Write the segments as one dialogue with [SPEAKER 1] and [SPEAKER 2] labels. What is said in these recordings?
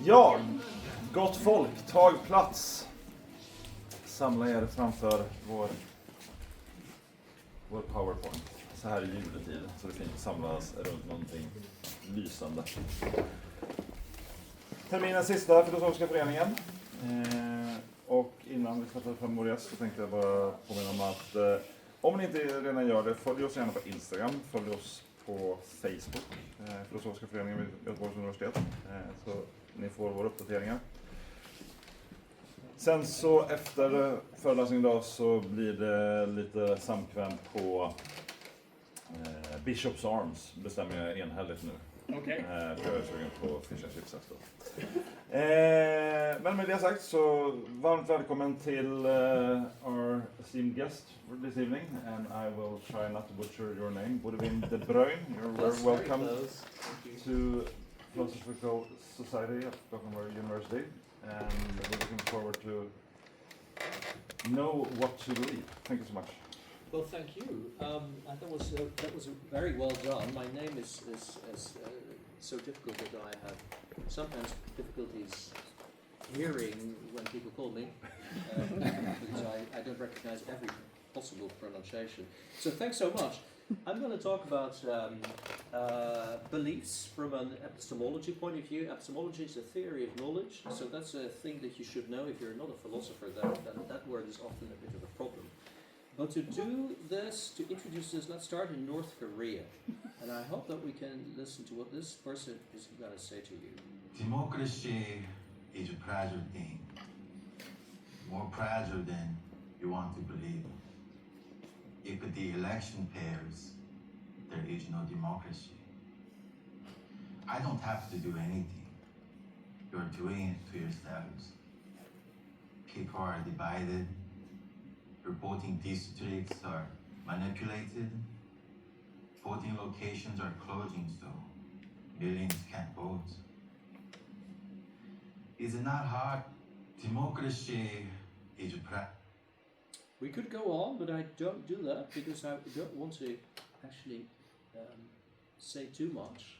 [SPEAKER 1] Ja, gott folk, tag plats. Samla er framför vår PowerPoint. Så här i juletid, så det är fint att samlas runt någonting lysande. Terminens sista Filosofiska Föreningen. Och innan vi startar fram vår gäst så tänkte jag bara påminna om att om ni inte redan gör det, följ oss gärna på Instagram, följ oss på Facebook, Filosofiska Föreningen vid Göteborgs universitet, så ni får våra uppdateringar. Sen så efter föreläsningen idag så blir det lite samkväm på Bishops Arms, bestämmer jag enhälligt nu.
[SPEAKER 2] Okej.
[SPEAKER 1] För jag är sugen på fish and chips efteråt. Men med det sagt så varmt välkommen till our esteemed guest for this evening, and I will try not to butcher your name. Boudewijn de Bruin, you're very welcome to Philosophical Society at Gothenburg University, and we're looking forward to know what to believe. Thank you so much.
[SPEAKER 3] Well, thank you. That was very well done. My name is so difficult that I have sometimes difficulties hearing when people call me because I don't recognize every possible pronunciation. So thanks so much. I'm going to talk about beliefs from an epistemology point of view. Epistemology is a theory of knowledge, so that's a thing that you should know if you're not a philosopher. That word is often a bit of a problem. But to do this, to introduce this, let's start in North Korea. And I hope that we can listen to what this person is going to say to you.
[SPEAKER 4] Democracy is a fragile thing. More fragile than you want to believe. If the election fails, there is no democracy. I don't have to do anything. You're doing it to yourselves. People are divided. Voting districts are manipulated. Voting locations are closing, so millions can't vote. Is it not hard? Democracy is a
[SPEAKER 3] We could go on, but I don't do that because I don't want to actually say too much.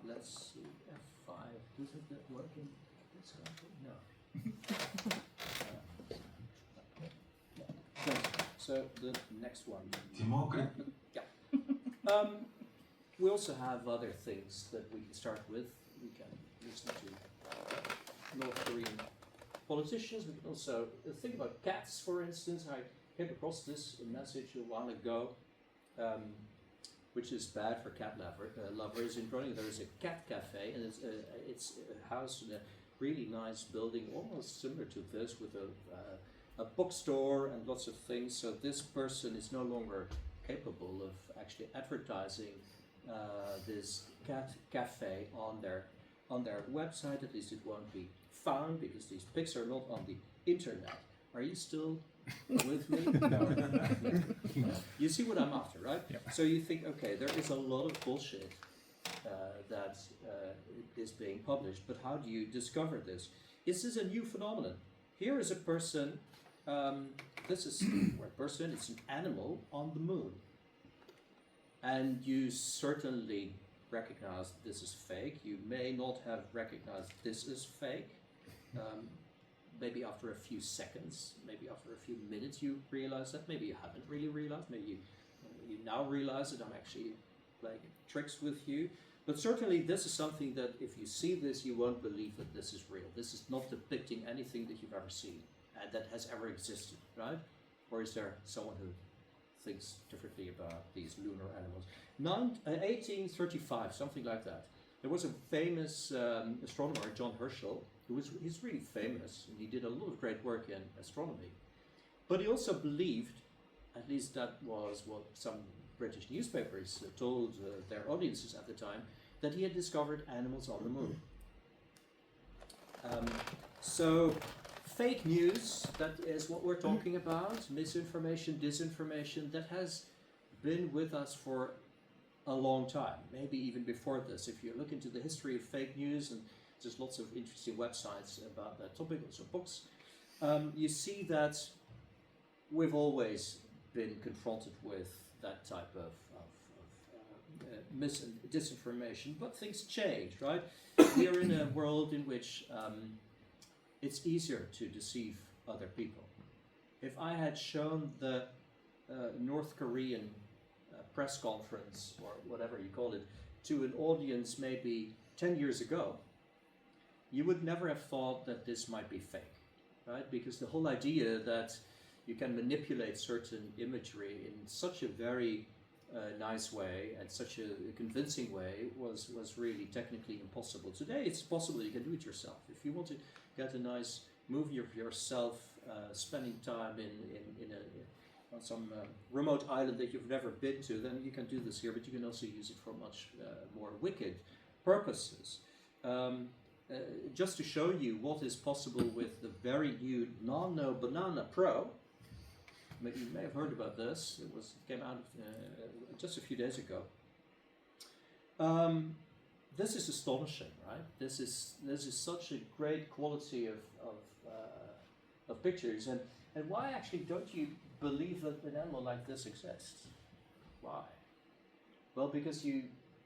[SPEAKER 3] Let's see, F5. Does it work in this country? No. So the next one.
[SPEAKER 4] Democracy.
[SPEAKER 3] Yeah. We also have other things that we can start with. We can listen to North Korean politicians. We can also think about cats, for instance. I came across this message a while ago, which is bad for cat lovers. In Groningen there is a cat cafe, and it's a house in a really nice building, almost similar to this, with a bookstore and lots of things. So this person is no longer capable of actually advertising this cat cafe on their website. At least it won't be found because these pics are not on the internet. Are you still with me? No. You see what I'm after, right?
[SPEAKER 2] Yep.
[SPEAKER 3] So you think, okay, there is a lot of bullshit that is being published, but how do you discover this? Is this a new phenomenon? Here is a person. This is a person, it's an animal on the moon. And you certainly recognize this is fake. You may not have recognized this is fake. Maybe after a few seconds, maybe after a few minutes you realize that. Maybe you haven't really realized. Maybe you now realize that I'm actually playing tricks with you. But certainly this is something that if you see this, you won't believe that this is real. This is not depicting anything that you've ever seen. That has ever existed, right? Or is there someone who thinks differently about these lunar animals? 1835, something like that. There was a famous astronomer, John Herschel, he's really famous, and he did a lot of great work in astronomy. But he also believed, at least that was what some British newspapers told their audiences at the time, that he had discovered animals on the moon. So fake news, that is what we're talking about. Misinformation, disinformation, that has been with us for a long time, maybe even before this. If you look into the history of fake news, and there's lots of interesting websites about that topic, also books, you see that we've always been confronted with that type of disinformation, but things change, right? We are in a world in which it's easier to deceive other people. If I had shown the North Korean press conference, or whatever you call it, to an audience maybe 10 years ago, you would never have thought that this might be fake, right? Because the whole idea that you can manipulate certain imagery in such a very nice way and such a convincing way was really technically impossible. Today it's possible. You can do it yourself. If you want to get a nice movie of yourself spending time on some remote island that you've never been to, then you can do this here, but you can also use it for much more wicked purposes. Just to show you what is possible with the very new Nano Banana Pro. Maybe you may have heard about this. It came out just a few days ago. This is astonishing, right? This is such a great quality of pictures, and why actually don't you believe that an animal like this exists? Why? Well, because you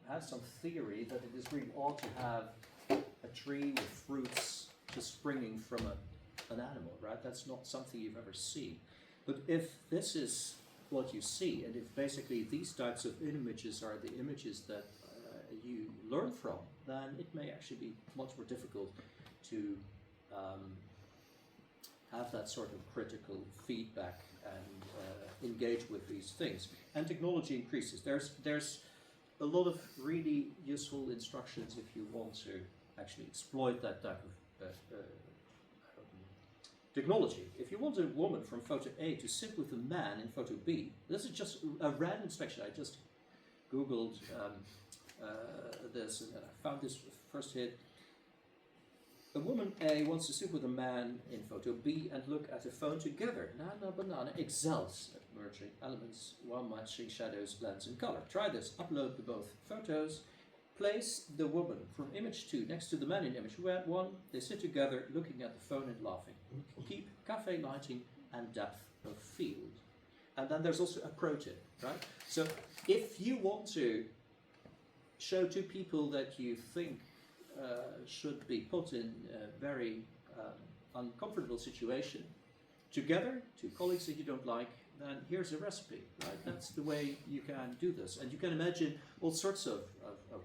[SPEAKER 3] have some theory that it is really odd to have a tree with fruits just springing from an animal, right? That's not something you've ever seen. But if this is what you see, and if basically these types of images are the images that you learn from, then it may actually be much more difficult to have that sort of critical feedback and engage with these things. And technology increases. There's a lot of really useful instructions if you want to actually exploit that type of technology. If you want a woman from photo A to sit with a man in photo B, this is just a random selection. I just Googled this and I found this first hit. A woman A wants to sit with a man in photo B and look at a phone together. Nana Banana excels at merging elements while matching shadows, blends, and color. Try this. Upload the both photos. Place the woman from image 2 next to the man in image 1. They sit together looking at the phone and laughing. Keep cafe lighting and depth of field. And then there's also a pro tip, right? So if you want to show two people that you think should be put in a very uncomfortable situation together, two colleagues that you don't like, then here's a recipe, right? That's the way you can do this. And you can imagine all sorts of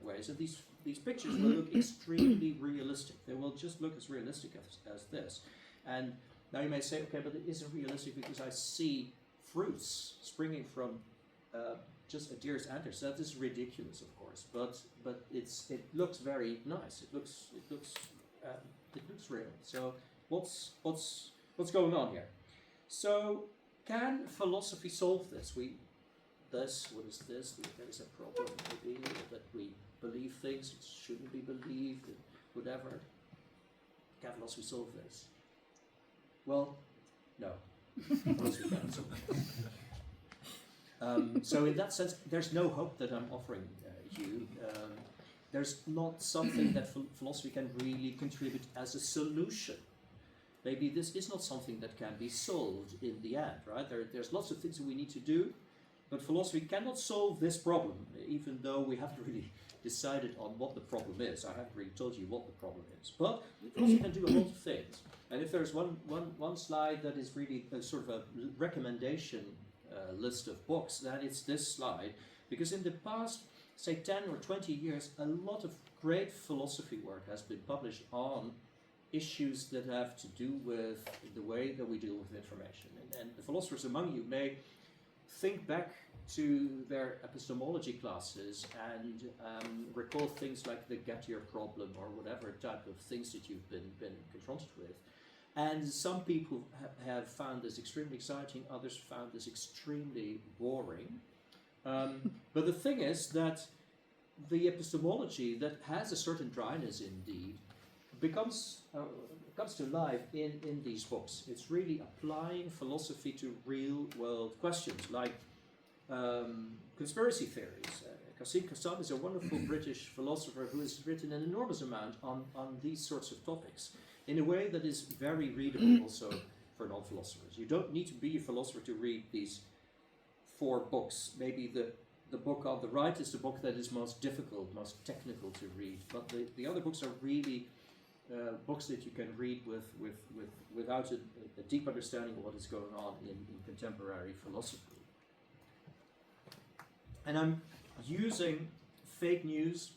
[SPEAKER 3] ways. And these pictures will look extremely realistic. They will just look as realistic as this. And now you may say, okay, but it isn't realistic because I see fruits springing from just a deer's antlers. That is ridiculous, of course. But it looks very nice. It looks real. So what's going on here? So can philosophy solve this? What is this? There is a problem maybe that we believe things that shouldn't be believed, and whatever. Can philosophy solve this? Well, no. Philosophy can't solve it. So in that sense, there's no hope that I'm offering you. There's not something that philosophy can really contribute as a solution. Maybe this is not something that can be solved in the end, right? There's lots of things that we need to do, but philosophy cannot solve this problem, even though we haven't really decided on what the problem is. I haven't really told you what the problem is. But philosophy can do a lot of things. And if there's one slide that is really a sort of a recommendation list of books, then it's this slide. Because in the past, say 10 or 20 years, a lot of great philosophy work has been published on issues that have to do with the way that we deal with information. And the philosophers among you may think back to their epistemology classes and recall things like the get-your problem or whatever type of things that you've been confronted with. And some people have found this extremely exciting, others found this extremely boring. But the thing is that the epistemology that has a certain dryness indeed comes to life in these books. It's really applying philosophy to real-world questions like conspiracy theories. Kassim Kassam is a wonderful British philosopher who has written an enormous amount on these sorts of topics in a way that is very readable also for non-philosophers. You don't need to be a philosopher to read these 4 books. Maybe the the book on the right is the book that is most difficult, most technical to read, but the other books are really books that you can read without a deep understanding of what is going on in contemporary philosophy. And I'm using fake news,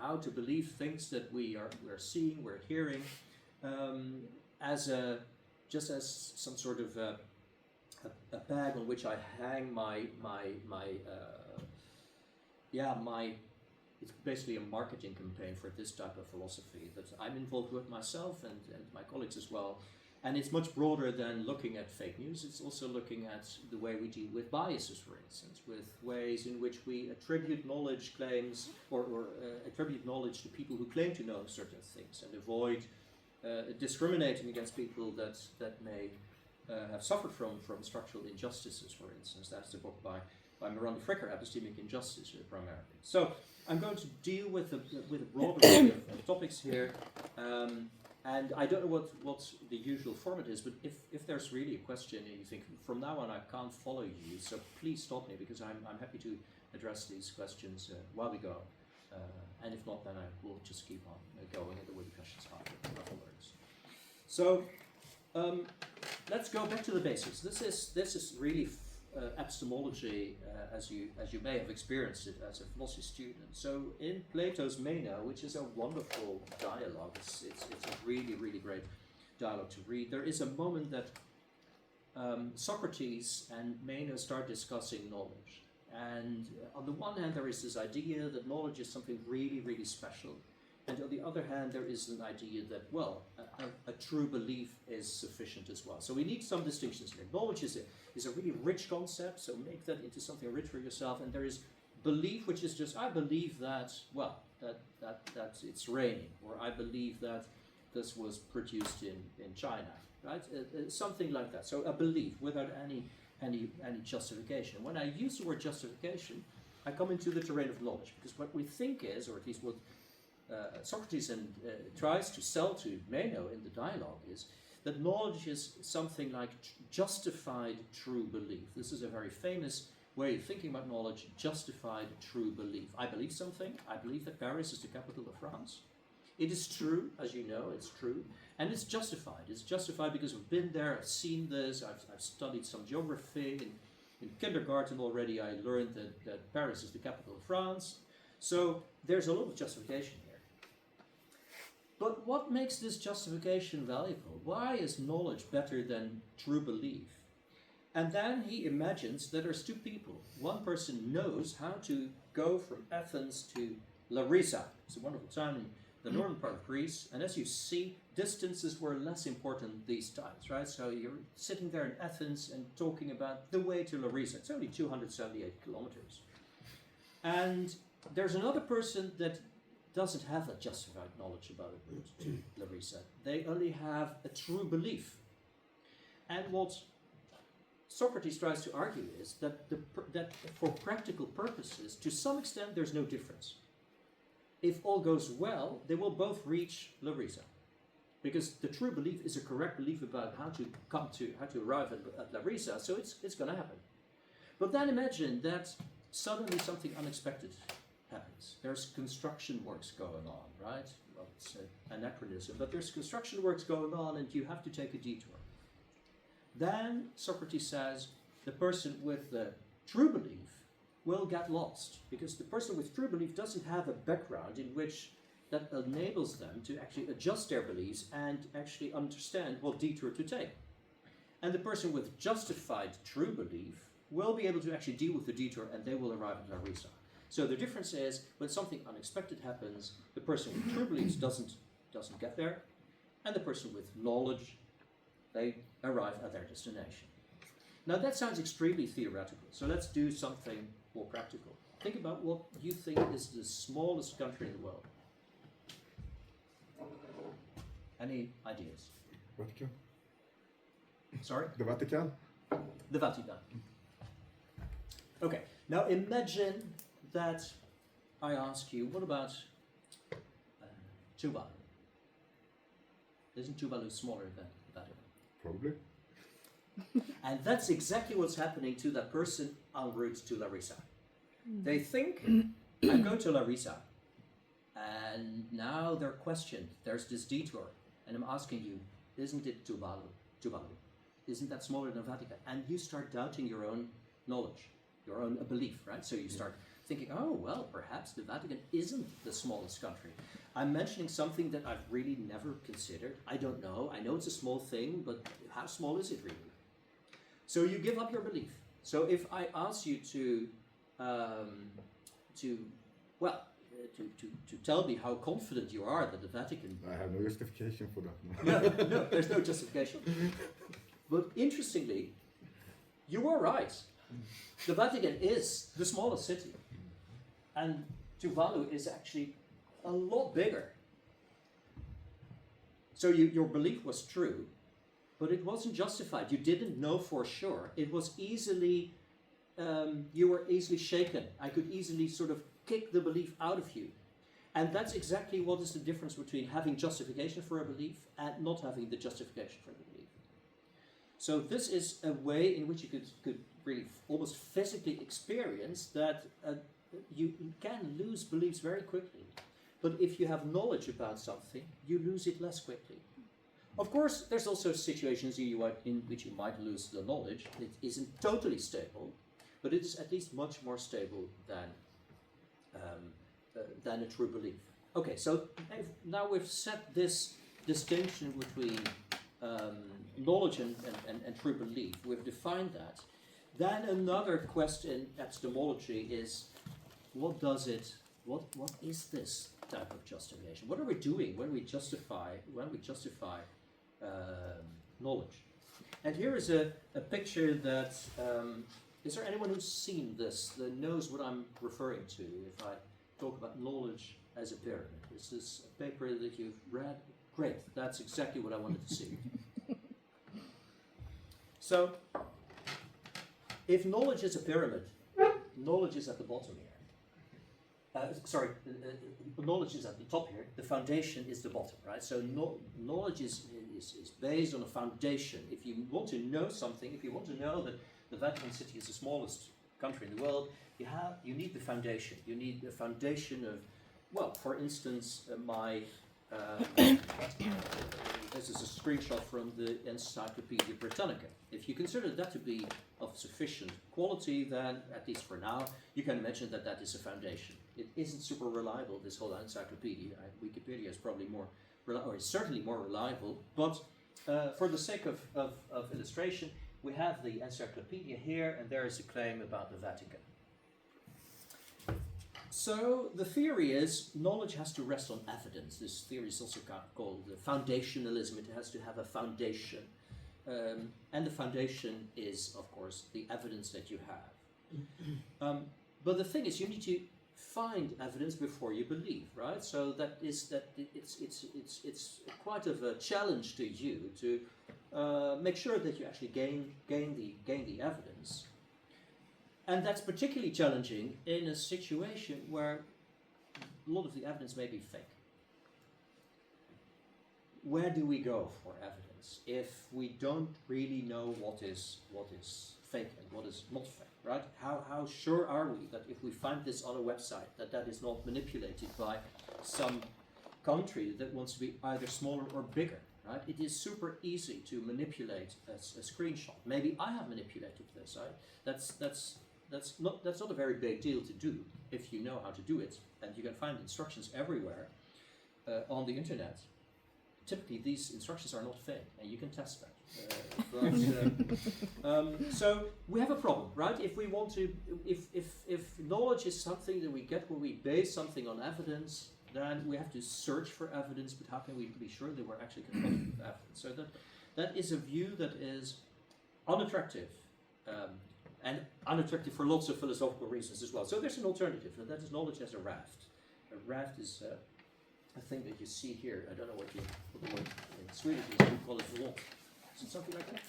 [SPEAKER 3] how to believe things that we're seeing, we're hearing, as some sort of a bag on which I hang it's basically a marketing campaign for this type of philosophy that I'm involved with myself and my colleagues as well. And it's much broader than looking at fake news. It's also looking at the way we deal with biases, for instance, with ways in which we attribute knowledge claims or attribute knowledge to people who claim to know certain things and avoid discriminating against people that may have suffered from structural injustices, for instance. That's the book by Miranda Fricker, Epistemic Injustice, primarily. So I'm going to deal with a broad array of topics here, and I don't know what the usual format is, but if there's really a question and you think, from now on I can't follow you, so please stop me, because I'm happy to address these questions while we go, and if not, then I will just keep on going, and there will be questions afterwards. So let's go back to the basics. This is really epistemology as you may have experienced it as a philosophy student. So in Plato's Meno, which is a wonderful dialogue, it's a really, really great dialogue to read. There is a moment that Socrates and Meno start discussing knowledge. And on the one hand, there is this idea that knowledge is something really, really special. And on the other hand, there is an idea that, well, a true belief is sufficient as well. So we need some distinctions here. Knowledge is a really rich concept, so make that into something rich for yourself. And there is belief, which is just, I believe that, well, that it's raining, or I believe that this was produced in China, right? Something like that. So a belief without any justification. When I use the word justification, I come into the terrain of knowledge, because what we think is, or at least what Socrates tries to sell to Meno in the dialogue, is that knowledge is something like justified true belief. This is a very famous way of thinking about knowledge, justified true belief. I believe something. I believe that Paris is the capital of France. It is true, as you know, it's true, and it's justified. It's justified because I've been there, I've seen this, I've studied some geography. In kindergarten already I learned that Paris is the capital of France. So there's a lot of justification here. But what makes this justification valuable? Why is knowledge better than true belief? And then he imagines that there's two people. One person knows how to go from Athens to Larissa. It's a wonderful town in the northern part of Greece. And as you see, distances were less important these times, right? So you're sitting there in Athens and talking about the way to Larissa. It's only 278 kilometers. And there's another person that doesn't have a justified knowledge about a route to Larissa. They only have a true belief. And what Socrates tries to argue is that for practical purposes, to some extent, there's no difference. If all goes well, they will both reach Larissa, because the true belief is a correct belief about how to arrive at Larissa. So it's going to happen. But then imagine that suddenly something unexpected happens. There's construction works going on, right? Well, it's an anachronism, but there's construction works going on, and you have to take a detour. Then Socrates says the person with the true belief will get lost, because the person with true belief doesn't have a background in which that enables them to actually adjust their beliefs and actually understand what detour to take. And the person with justified true belief will be able to actually deal with the detour, and they will arrive at Larissa. So the difference is, when something unexpected happens, the person with true beliefs doesn't get there, and the person with knowledge, they arrive at their destination. Now that sounds extremely theoretical, so let's do something more practical. Think about what you think is the smallest country in the world. Any ideas?
[SPEAKER 2] Vatican.
[SPEAKER 3] Sorry?
[SPEAKER 2] The Vatican.
[SPEAKER 3] The Vatican. Okay, now imagine that I ask you, what about Tuvalu? Isn't Tuvalu smaller than the Vatican?
[SPEAKER 2] Probably.
[SPEAKER 3] And that's exactly what's happening to that person en route to Larissa. They think, I'm going to Larissa, and now they're questioned. There's this detour, and I'm asking you, isn't it Tuvalu? Isn't that smaller than Vatican? And you start doubting your own knowledge, your own belief, right? So you start thinking, oh, well, perhaps the Vatican isn't the smallest country. I'm mentioning something that I've really never considered. I don't know. I know it's a small thing, but how small is it really? So you give up your belief. So if I ask you to tell me how confident you are that the Vatican...
[SPEAKER 2] I have no justification for that.
[SPEAKER 3] No, there's no justification. But interestingly, you are right. The Vatican is the smallest city. And Tuvalu is actually a lot bigger. So your belief was true, but it wasn't justified. You didn't know for sure. It was easily, you were easily shaken. I could easily sort of kick the belief out of you. And that's exactly what is the difference between having justification for a belief and not having the justification for the belief. So this is a way in which you could really almost physically experience that you can lose beliefs very quickly. But if you have knowledge about something, you lose it less quickly. Of course, there's also situations in which you might lose the knowledge. It isn't totally stable, but it is at least much more stable than a true belief. Okay, so now we've set this distinction between knowledge and true belief. We've defined that. Then another question, epistemology, is what is this type of justification? What are we doing when we justify knowledge? And here is a picture that is there anyone who's seen this that knows what I'm referring to if I talk about knowledge as a pyramid? Is this a paper that you've read? Great, that's exactly what I wanted to see. So, if knowledge is a pyramid, knowledge is at the bottom here. Knowledge is at the top here, the foundation is the bottom, right? So knowledge is based on a foundation. If you want to know something, if you want to know that the Vatican City is the smallest country in the world, you need the foundation. You need the foundation of, well, for instance, this is a screenshot from the Encyclopedia Britannica. If you consider that to be of sufficient quality, then, at least for now, you can imagine that that is a foundation. It isn't super reliable, this whole encyclopedia. Wikipedia is probably more, or is certainly more reliable, but for the sake of illustration, we have the encyclopedia here, and there is a claim about the Vatican. So the theory is knowledge has to rest on evidence. This theory is also called foundationalism. It has to have a foundation. And the foundation is, of course, the evidence that you have. But the thing is, you need to find evidence before you believe, right? So it's quite of a challenge to you to make sure that you actually gain the evidence. And that's particularly challenging in a situation where a lot of the evidence may be fake. Where do we go for evidence if we don't really know what is fake and what is not fake, right? How sure are we that if we find this on a website that is not manipulated by some country that wants to be either smaller or bigger, right? It is super easy to manipulate a screenshot. Maybe I have manipulated this, right? That's not a very big deal to do if you know how to do it, and you can find instructions everywhere on the internet. Typically, these instructions are not fake, and you can test that. So we have a problem, right? If we want to, if knowledge is something that we get when we base something on evidence, then we have to search for evidence. But how can we be sure that we're actually confronted with evidence? So that is a view that is unattractive. And unattractive for lots of philosophical reasons as well. So there's an alternative, and that is knowledge as a raft. A raft is a thing that you see here. I don't know what the word in Swedish is. We call it vlot. Is it something like that?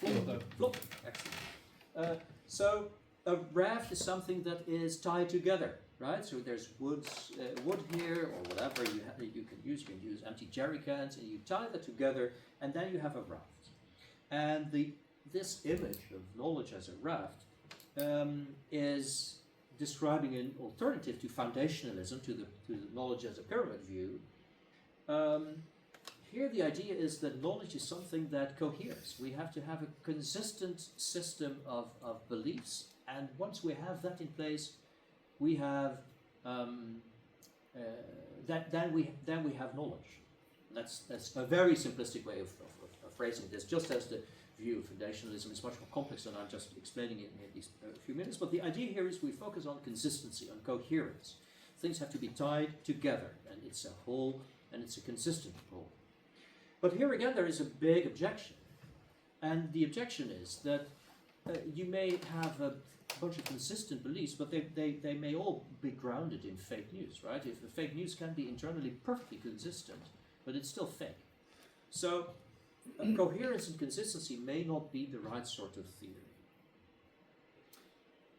[SPEAKER 3] Vlot. Excellent. So a raft is something that is tied together, right? So there's wood here, or whatever you can use. You can use empty jerry cans, and you tie that together, and then you have a raft. And this image of knowledge as a raft is describing an alternative to foundationalism, to the knowledge as a pyramid view. Here the idea is that knowledge is something that coheres. We have to have a consistent system of beliefs, and once we have that in place, we have then we have knowledge. That's a very simplistic way of phrasing this, just as the view of foundationalism is much more complex than I'm just explaining it in these few minutes. But the idea here is we focus on consistency, on coherence. Things have to be tied together, and it's a whole, and it's a consistent whole. But here again there is a big objection, and the objection is that you may have a bunch of consistent beliefs, but they may all be grounded in fake news, right? If the fake news can be internally perfectly consistent, but it's still fake. So coherence and consistency may not be the right sort of theory.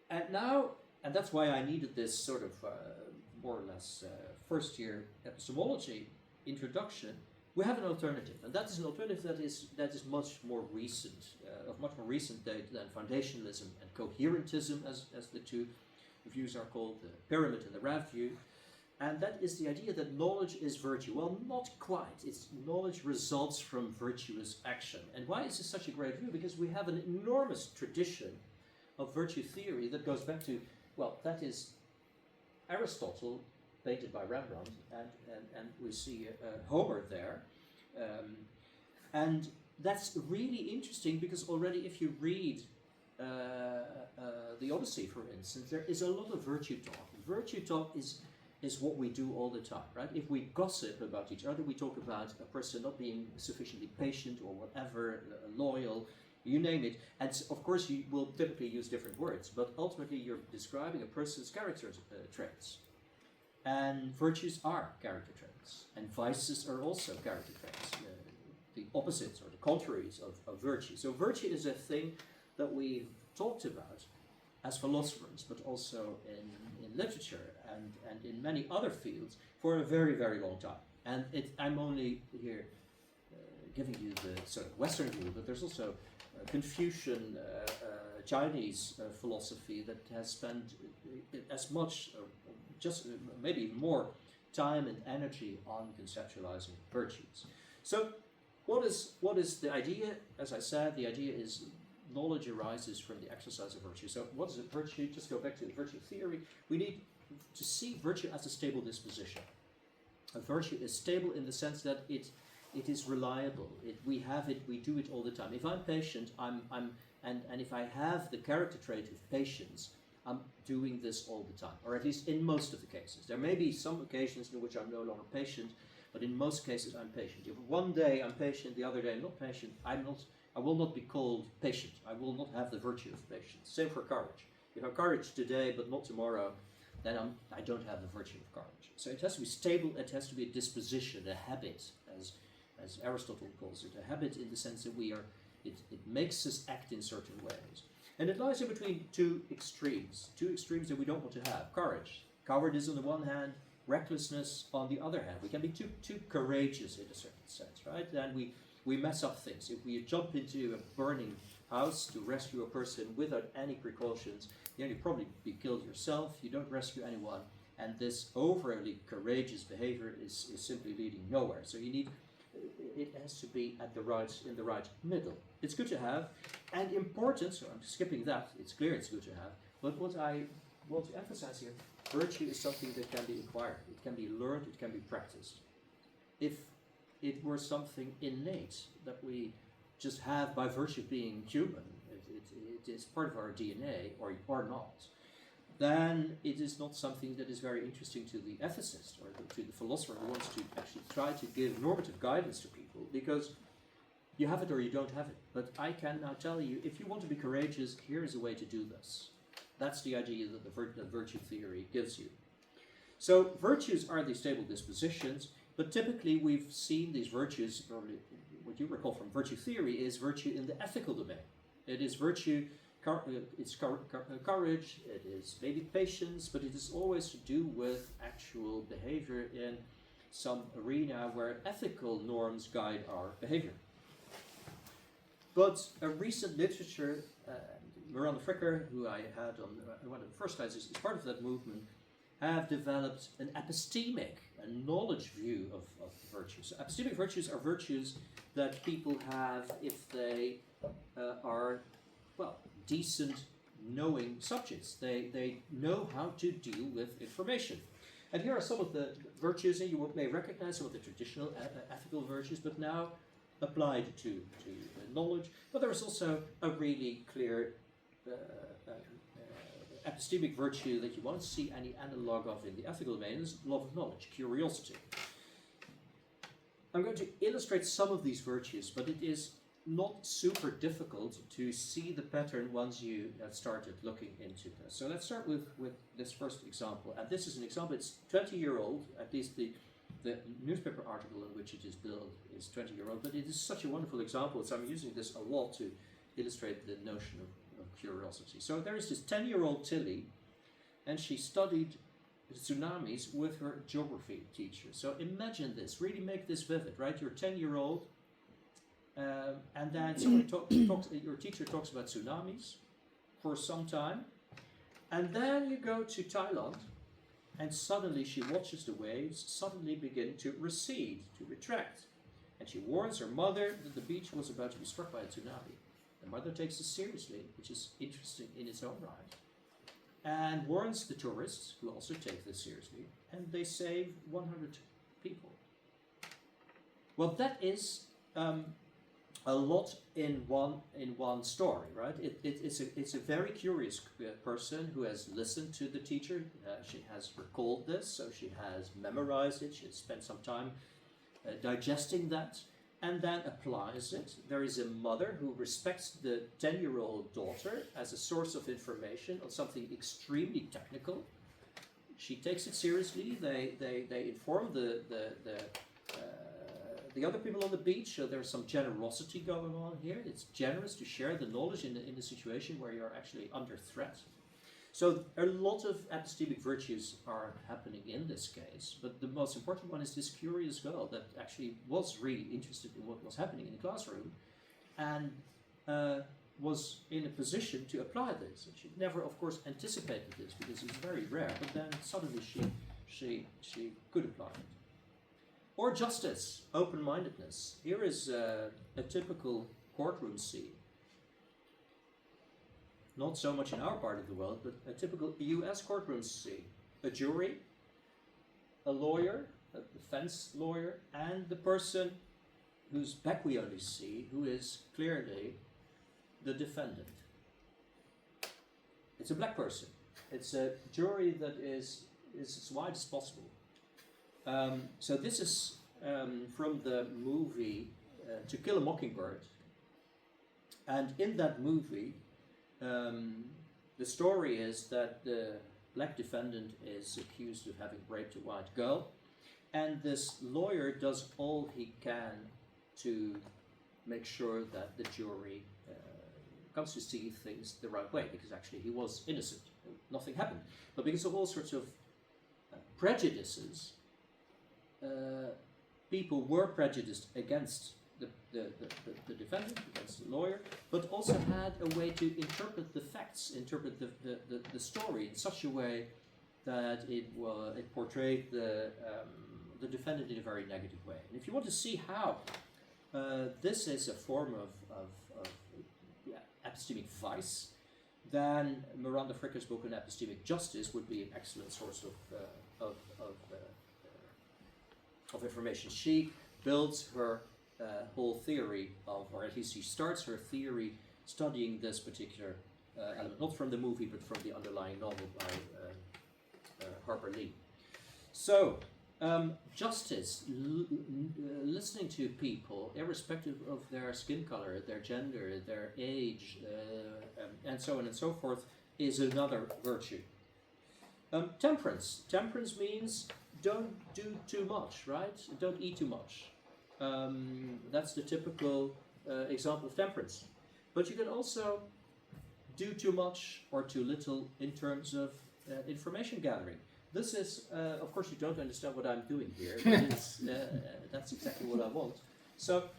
[SPEAKER 3] And now, and that's why I needed this sort of more or less first year epistemology introduction. We have an alternative, and that is an alternative that is much more recent, of much more recent date than foundationalism and coherentism, as the two views are called, the pyramid and the raft view. And that is the idea that knowledge is virtue. Well, not quite. It's knowledge results from virtuous action. And why is this such a great view? Because we have an enormous tradition of virtue theory that goes back to, well, that is Aristotle, painted by Rembrandt, and we see Homer there. And that's really interesting because already if you read the Odyssey, for instance, there is a lot of virtue talk. Virtue talk is what we do all the time, right? If we gossip about each other, we talk about a person not being sufficiently patient or whatever, loyal, you name it. And of course you will typically use different words, but ultimately you're describing a person's character traits. And virtues are character traits, and vices are also character traits, the opposites or the contraries of virtue. So virtue is a thing that we've talked about as philosophers, but also in literature and in many other fields for a very, very long time. And I'm only here giving you the sort of Western view, but there's also Confucian, Chinese philosophy that has spent as much, just maybe even more, time and energy on conceptualizing virtues. So what is the idea? As I said, the idea is knowledge arises from the exercise of virtue. So what is a virtue? Just go back to the virtue theory. We need to see virtue as a stable disposition. A virtue is stable in the sense that it is reliable. We have it. We do it all the time. If I'm patient, and if I have the character trait of patience, I'm doing this all the time, or at least in most of the cases. There may be some occasions in which I'm no longer patient, but in most cases I'm patient. If one day I'm patient, the other day I'm not patient, I will not be called patient. I will not have the virtue of patience. Same for courage. If I have courage today but not tomorrow, then I don't have the virtue of courage. So it has to be stable. It has to be a disposition, a habit, as Aristotle calls it, a habit in the sense that it makes us act in certain ways. And it lies in between two extremes that we don't want to have. Cowardice on the one hand, recklessness on the other hand. We can be too courageous in a certain sense, right? And we mess up things. If we jump into a burning house to rescue a person without any precautions, then you probably be killed yourself. You don't rescue anyone, and this overly courageous behavior is simply leading nowhere. So it has to be in the right middle. It's good to have, and important, so I'm skipping that, it's clear it's good to have, but what I want to emphasize here, virtue is something that can be acquired, it can be learned, it can be practiced. If it were something innate that we just have by virtue of being human, it is part of our DNA, or not, then it is not something that is very interesting to the ethicist or to the philosopher who wants to actually try to give normative guidance to people, because you have it or you don't have it. But I can now tell you, if you want to be courageous, here is a way to do this. That's the idea that the virtue theory gives you. So virtues are the stable dispositions, but typically we've seen these virtues, probably what you recall from virtue theory, is virtue in the ethical domain. It is virtue, it's courage, it is maybe patience, but it is always to do with actual behavior in some arena where ethical norms guide our behavior. But a recent literature, Miranda Fricker, who I had on one of the first slides, is part of that movement, have developed an epistemic, a knowledge view of virtues. So epistemic virtues are virtues that people have if they are, well, decent knowing subjects. They know how to deal with information. And here are some of the virtues, and you may recognize some of the traditional ethical virtues, but now applied to knowledge. But there is also a really clear epistemic virtue that you won't see any analog of in the ethical domain is love of knowledge, curiosity. I'm going to illustrate some of these virtues, but it is not super difficult to see the pattern once you have started looking into this. So let's start with this first example. And this is an example, it's 20-year-old, at least the newspaper article in which it is built is 20-year-old, but it is such a wonderful example, so I'm using this a lot to illustrate the notion of curiosity. So there is this 10-year-old Tilly, and she studied tsunamis with her geography teacher. So imagine this, really make this vivid, right? You're 10-year-old, and then someone your teacher talks about tsunamis for some time, and then you go to Thailand, and suddenly she watches the waves suddenly begin to recede, to retract. And she warns her mother that the beach was about to be struck by a tsunami. The mother takes this seriously, which is interesting in its own right, and warns the tourists, who also take this seriously, and they save 100 people. Well, that is a lot in one story, right? It's a very curious person who has listened to the teacher. She has recalled this, so she has memorized it. She has spent some time digesting that, and then applies it. There is a mother who respects the 10-year-old daughter as a source of information on something extremely technical. She takes it seriously. They inform the other people on the beach, so there's some generosity going on here. It's generous to share the knowledge in the situation where you're actually under threat. So a lot of epistemic virtues are happening in this case, but the most important one is this curious girl that actually was really interested in what was happening in the classroom and was in a position to apply this. And she never, of course, anticipated this because it's very rare, but then suddenly she could apply it. Or justice, open-mindedness. Here is a typical courtroom scene. Not so much in our part of the world, but a typical US courtroom scene. A jury, a lawyer, a defense lawyer, and the person whose back we only see, who is clearly the defendant. It's a black person. It's a jury that is as wide as possible. So this is from the movie To Kill a Mockingbird. And in that movie, the story is that the black defendant is accused of having raped a white girl, and this lawyer does all he can to make sure that the jury comes to see things the right way, because actually he was innocent, nothing happened. But because of all sorts of prejudices, people were prejudiced against the defendant, against the lawyer, but also had a way to interpret the facts, interpret the story in such a way that it portrayed the defendant in a very negative way. And if you want to see how this is a form of epistemic vice, then Miranda Fricker's book on epistemic justice would be an excellent source of information. She builds her whole theory of, or at least she starts her theory studying this particular element, not from the movie, but from the underlying novel by Harper Lee. So, justice, listening to people, irrespective of their skin color, their gender, their age, and so on and so forth, is another virtue. Temperance. Temperance means don't do too much, right? Don't eat too much. That's the typical example of temperance. But you can also do too much or too little in terms of information gathering. This is, of course, you don't understand what I'm doing here, but that's exactly what I want. So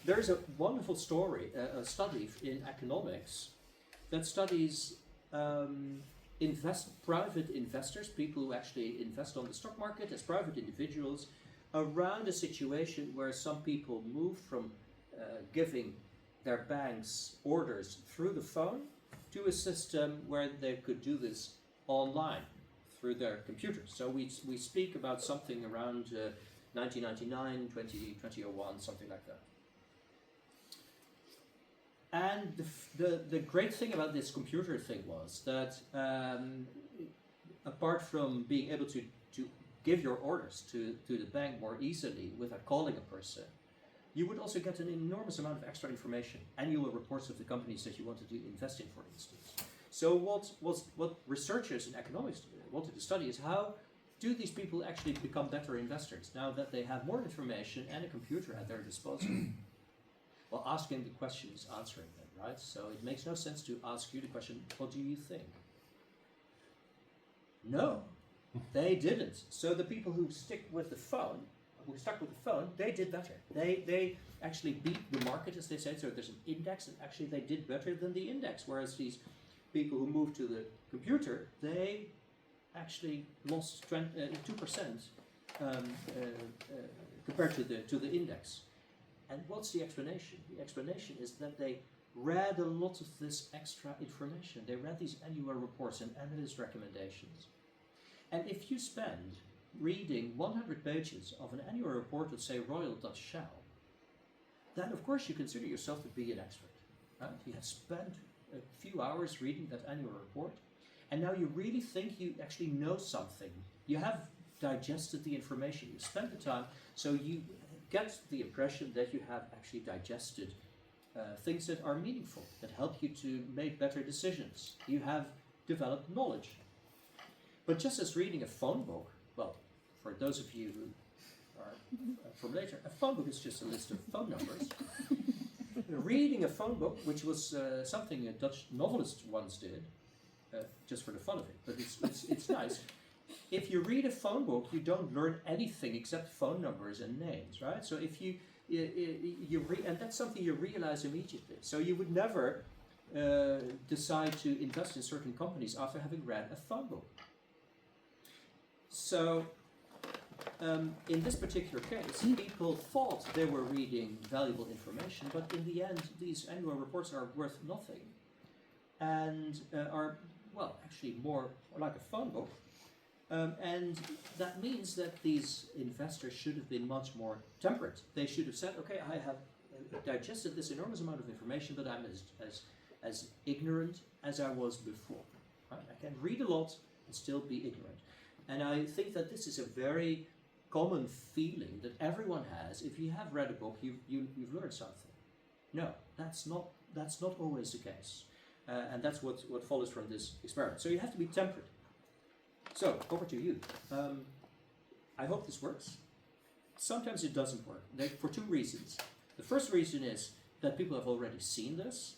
[SPEAKER 3] there's a wonderful story, a study in economics that studies private investors, people who actually invest on the stock market as private individuals, around a situation where some people move from giving their banks orders through the phone to a system where they could do this online through their computers. So we speak about something around 1999, 2001, something like that. And the great thing about this computer thing was that apart from being able to give your orders to the bank more easily without calling a person, you would also get an enormous amount of extra information, annual reports of the companies that you wanted to invest in, for instance. So what researchers in economics wanted to study is how do these people actually become better investors now that they have more information and a computer at their disposal? Well, asking the question is answering them, right? So it makes no sense to ask you the question, what do you think? No, they didn't. So the people who stuck with the phone, they did better. They actually beat the market, as they said. So there's an index, and actually they did better than the index. Whereas these people who moved to the computer, they actually lost 2% compared to the index. And what's the explanation? The explanation is that they read a lot of this extra information. They read these annual reports and analyst recommendations. And if you spend reading 100 pages of an annual report of, say, Royal Dutch Shell, then of course you consider yourself to be an expert. Right? You have spent a few hours reading that annual report, and now you really think you actually know something. You have digested the information, you spent the time, so you get the impression that you have actually digested things that are meaningful, that help you to make better decisions. You have developed knowledge. But just as reading a phone book, well, for those of you who are from later, a phone book is just a list of phone numbers. Reading a phone book, which was something a Dutch novelist once did, just for the fun of it, but it's nice. If you read a phone book, you don't learn anything except phone numbers and names, right? So if you read, and that's something you realize immediately. So you would never decide to invest in certain companies after having read a phone book. So in this particular case, people thought they were reading valuable information, but in the end, these annual reports are worth nothing and are, well, actually more like a phone book. And that means that these investors should have been much more temperate. They should have said, okay, I have digested this enormous amount of information, but I'm as ignorant as I was before. Right? I can read a lot and still be ignorant. And I think that this is a very common feeling that everyone has. If you have read a book, you've learned something. No, that's not always the case. And that's what follows from this experiment. So you have to be temperate. So, over to you. I hope this works. Sometimes it doesn't work, for two reasons. The first reason is that people have already seen this.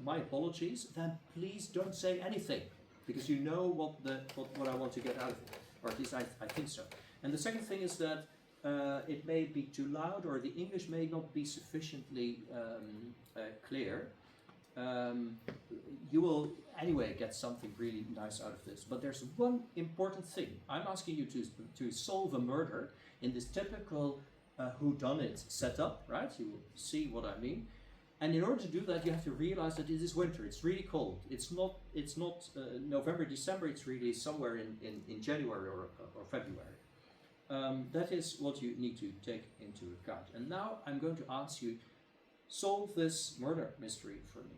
[SPEAKER 3] My apologies. Then please don't say anything, because you know what I want to get out of it, or at least I think so. And the second thing is that it may be too loud, or the English may not be sufficiently clear. You will anyway get something really nice out of this. But there's one important thing. I'm asking you to solve a murder in this typical whodunit setup, right? You will see what I mean. And in order to do that, you have to realize that it is winter. It's really cold. It's not November, December. It's really somewhere in January or February. That is what you need to take into account. And now I'm going to ask you, solve this murder mystery for me.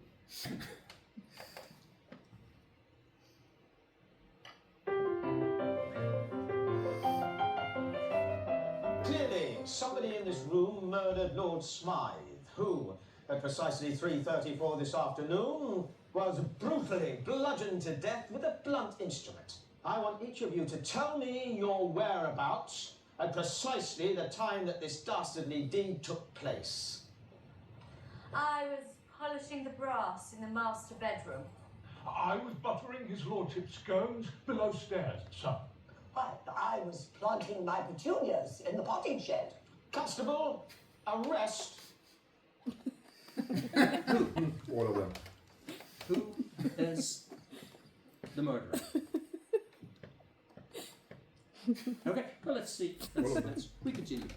[SPEAKER 5] Clearly, somebody in this room murdered Lord Smythe, who, at precisely 3:34 this afternoon, was brutally bludgeoned to death with a blunt instrument. I want each of you to tell me your whereabouts at precisely the time that this dastardly deed took place.
[SPEAKER 6] I was polishing the brass in the master bedroom.
[SPEAKER 7] I was buttering his lordship's scones below stairs, sir.
[SPEAKER 8] I was planting my petunias in the potting shed.
[SPEAKER 5] Constable, arrest.
[SPEAKER 2] All of them.
[SPEAKER 3] Who is the murderer. Okay, well let's see. We continue.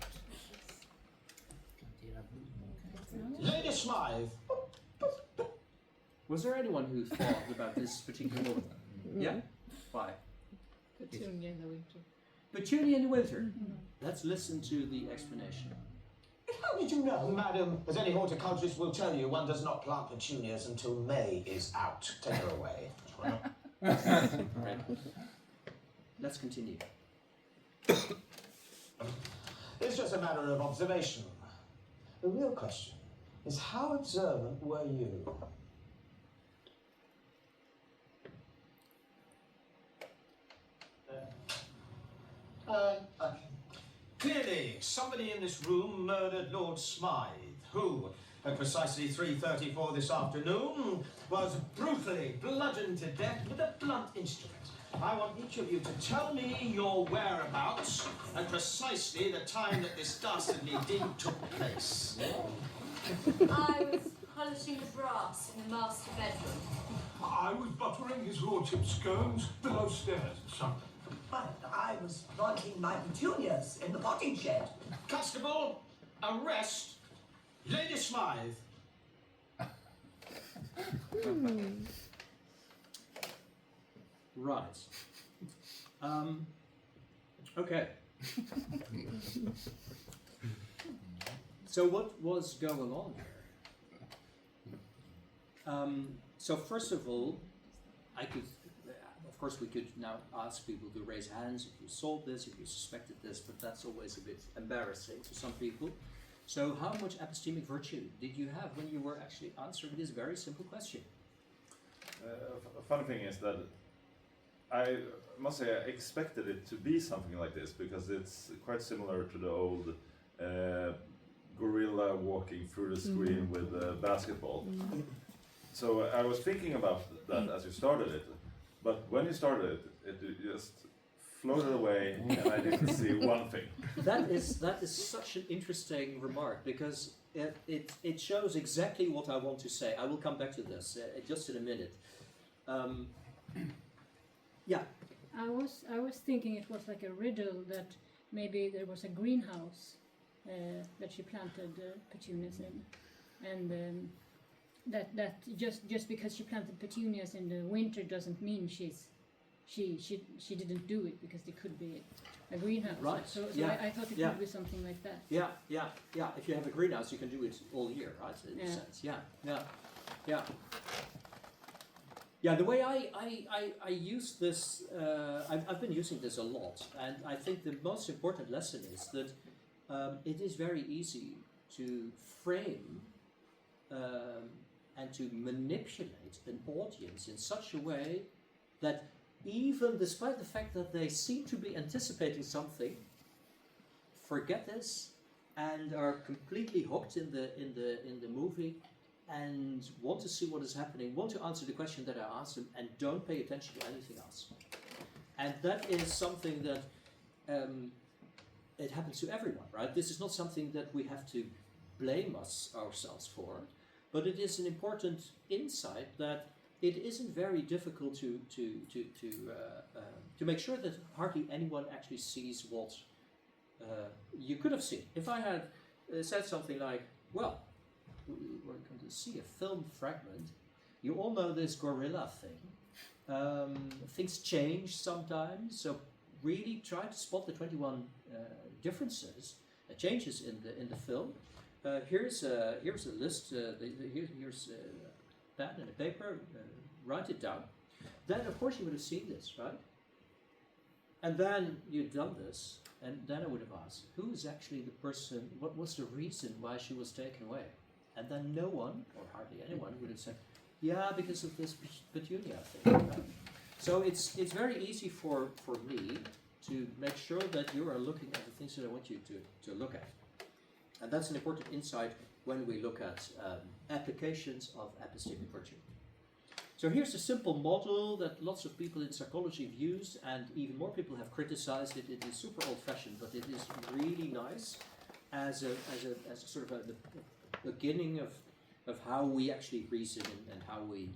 [SPEAKER 5] Lady Smythe.
[SPEAKER 3] Was there anyone who thought about this particular woman? Yeah? Why?
[SPEAKER 9] Petunia in the winter.
[SPEAKER 3] Petunia in the winter. Let's listen to the explanation.
[SPEAKER 5] How did you know? Madam, as any horticulturist will tell you, one does not plant petunias until May is out. Take her away.
[SPEAKER 3] Right. Let's continue.
[SPEAKER 5] It's just a matter of observation. The real question is, how observant were you? Clearly, somebody in this room murdered Lord Smythe, who, at precisely 3:34 this afternoon, was brutally bludgeoned to death with a blunt instrument. I want each of you to tell me your whereabouts and precisely the time that this dastardly deed took place.
[SPEAKER 6] I was polishing the brass in the master bedroom.
[SPEAKER 7] I was buttering his lordship's scones below stairs, sir.
[SPEAKER 8] And I was planting my petunias in the potting shed.
[SPEAKER 5] Constable, arrest Lady Smythe.
[SPEAKER 3] Right. Okay. So what was going on here? So first of all, of course we could now ask people to raise hands if you solved this, if you suspected this, but that's always a bit embarrassing to some people. So how much epistemic virtue did you have when you were actually answering this very simple question?
[SPEAKER 1] A funny thing is that I must say I expected it to be something like this because it's quite similar to the old gorilla walking through the screen with a basketball. So I was thinking about that as you started it, but when you started it, it just floated away and I didn't see one thing.
[SPEAKER 3] That is such an interesting remark because it shows exactly what I want to say. I will come back to this just in a minute. Yeah.
[SPEAKER 9] I was thinking it was like a riddle that maybe there was a greenhouse that she planted petunias in, and that just because she planted petunias in the winter doesn't mean she didn't do it, because there could be a greenhouse.
[SPEAKER 3] Right.
[SPEAKER 9] So
[SPEAKER 3] yeah.
[SPEAKER 9] I thought it would be something like that.
[SPEAKER 3] Yeah. If you have a greenhouse, you can do it all year, right? In a sense. Yeah. Yeah, the way I use this, I've been using this a lot, and I think the most important lesson is that it is very easy to frame and to manipulate an audience in such a way that even despite the fact that they seem to be anticipating something, forget this and are completely hooked in the movie and want to see what is happening, want to answer the question that I asked them, and don't pay attention to anything else. And that is something that it happens to everyone, right? This is not something that we have to blame ourselves for, but it is an important insight that it isn't very difficult to make sure that hardly anyone actually sees what you could have seen. If I had said something like, well, we're going to see a film fragment. You all know this gorilla thing. Things change sometimes, so really try to spot the 21 differences, changes in the film. Here's a list. Here's a pen and a paper. Write it down. Then, of course, you would have seen this, right? And then you'd done this, and then I would have asked, who is actually the person? What was the reason why she was taken away? And then no one, or hardly anyone, would have said, yeah, because of this petunia thing. Right? So it's very easy for me to make sure that you are looking at the things that I want you to look at. And that's an important insight when we look at applications of epistemic virtue. So here's a simple model that lots of people in psychology have used, and even more people have criticized it. It is super old-fashioned, but it is really nice as a sort of the beginning of how we actually reason and how we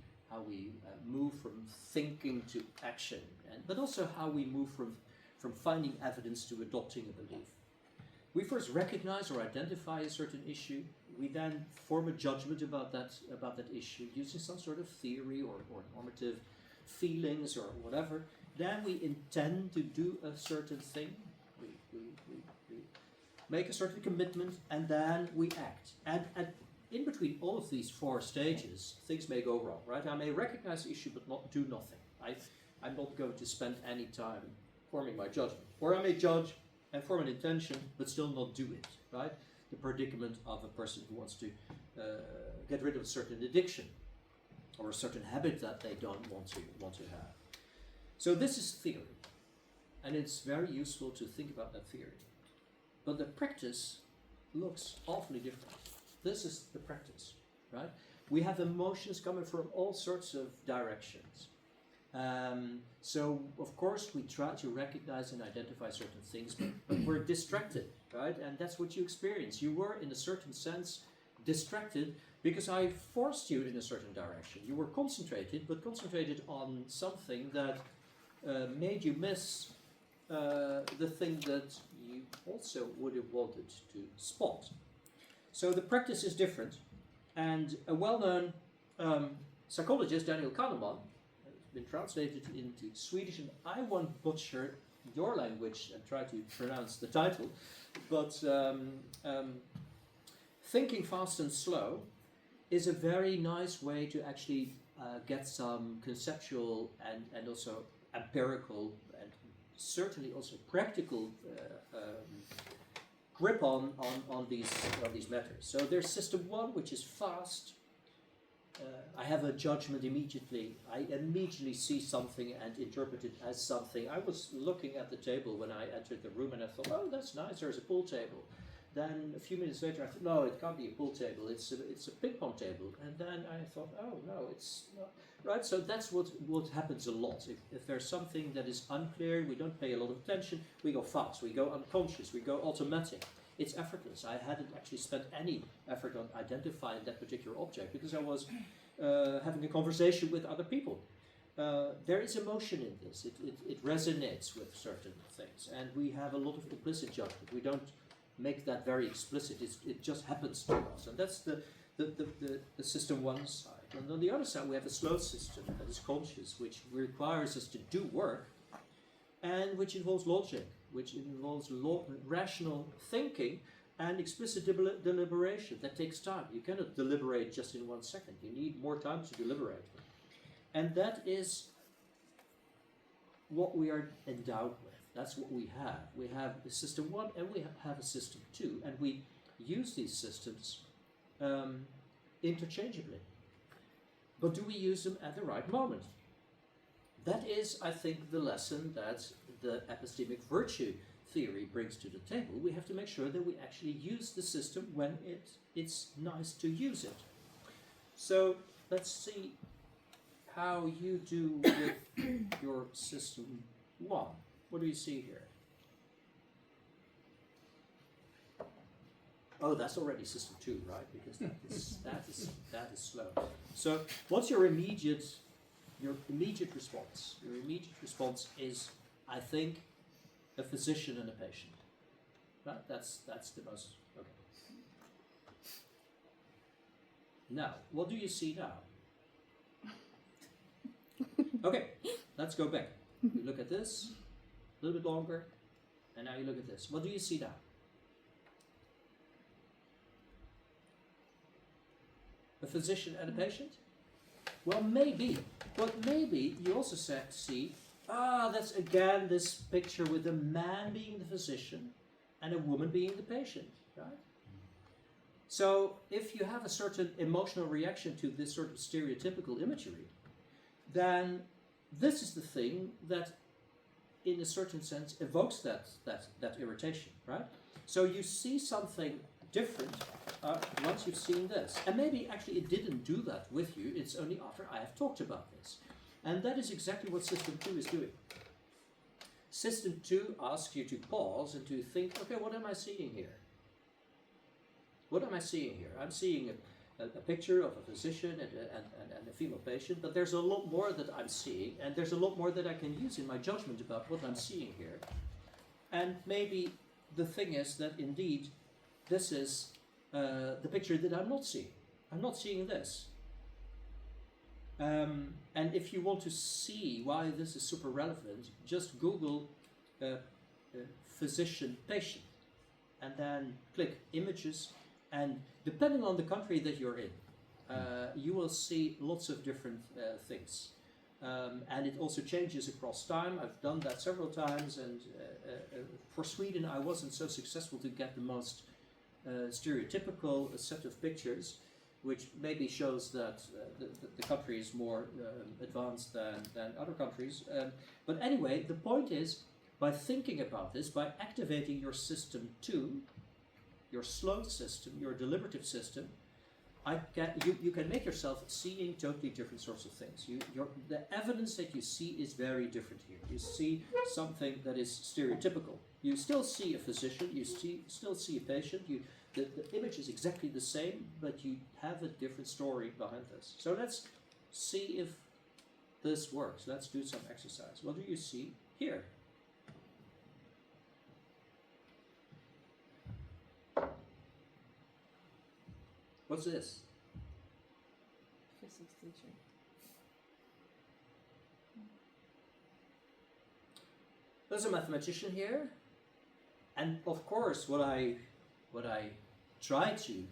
[SPEAKER 3] move from thinking to action, but also how we move from finding evidence to adopting a belief. We first recognize or identify a certain issue. We then form a judgment about that issue using some sort of theory or normative feelings or whatever. Then we intend to do a certain thing. We make a certain commitment, and then we act. And in between all of these four stages, things may go wrong, right? I may recognize the issue but not do nothing. I'm not going to spend any time forming my judgment. Or I may judge and form an intention but still not do it, right? The predicament of a person who wants to get rid of a certain addiction or a certain habit that they don't want to have. So this is theory, and it's very useful to think about that theory. But the practice looks awfully different. This is the practice, right? We have emotions coming from all sorts of directions. So, of course, we try to recognize and identify certain things, but we're distracted, right? And that's what you experience. You were, in a certain sense, distracted because I forced you in a certain direction. You were concentrated, but concentrated on something that made you miss the thing that you also would have wanted to spot. So the practice is different, and a well-known psychologist, Daniel Kahneman, has been translated into Swedish, and I won't butcher your language and try to pronounce the title, but thinking fast and slow is a very nice way to actually get some conceptual and also empirical and certainly also practical grip on these matters. So there's system one, which is fast. I have a judgment immediately. I immediately see something and interpret it as something. I was looking at the table when I entered the room and I thought, oh, that's nice, there's a pool table. Then a few minutes later I thought, no, it can't be a pool table, it's a ping pong table. And then I thought, oh, no, it's not. Right, so that's what happens a lot. If there's something that is unclear, we don't pay a lot of attention, we go fast, we go unconscious, we go automatic. It's effortless. I hadn't actually spent any effort on identifying that particular object because I was having a conversation with other people. There is emotion in this. It resonates with certain things. And we have a lot of implicit judgment. We don't make that very explicit. It just happens to us. And that's the system one side. And on the other side, we have a slow system that is conscious, which requires us to do work and which involves logic, which involves rational thinking and explicit deliberation. That takes time. You cannot deliberate just in 1 second. You need more time to deliberate. And that is what we are endowed with. That's what we have. We have a system one and we have a system two. And we use these systems interchangeably. But do we use them at the right moment? That is, I think, the lesson that the epistemic virtue theory brings to the table. We have to make sure that we actually use the system when it's nice to use it. So let's see how you do with your system one. What do you see here? Oh, that's already system two, right? Because that is slow. So what's your immediate response? Your immediate response is, I think, a physician and a patient. Right? That's the most okay. Now, what do you see now? Okay, let's go back. You look at this, a little bit longer, and now you look at this. What do you see now? A physician and a patient? Well, maybe. But maybe you also see, that's again this picture with a man being the physician and a woman being the patient, right? So if you have a certain emotional reaction to this sort of stereotypical imagery, then this is the thing that, in a certain sense, evokes that irritation, right? So you see something different once you've seen this. And maybe actually it didn't do that with you, it's only after I have talked about this. And that is exactly what System 2 is doing. System 2 asks you to pause and to think, okay, what am I seeing here? What am I seeing here? I'm seeing a picture of a physician and a female patient, but there's a lot more that I'm seeing, and there's a lot more that I can use in my judgment about what I'm seeing here. And maybe the thing is that indeed this is the picture that I'm not seeing. I'm not seeing this. And if you want to see why this is super relevant, just Google physician-patient and then click images, and depending on the country that you're in, you will see lots of different things. And it also changes across time. I've done that several times, and for Sweden I wasn't so successful to get the most stereotypical set of pictures, which maybe shows that the country is more advanced than other countries. But anyway, the point is, by thinking about this, by activating your system 2, your slow system, your deliberative system, you can make yourself seeing totally different sorts of things. The evidence that you see is very different here. You see something that is stereotypical. You still see a physician, you still see a patient, the image is exactly the same, but you have a different story behind this. So let's see if this works. Let's do some exercise. What do you see here? What's this?
[SPEAKER 10] Physics teacher.
[SPEAKER 3] There's a mathematician here, and of course, what I try to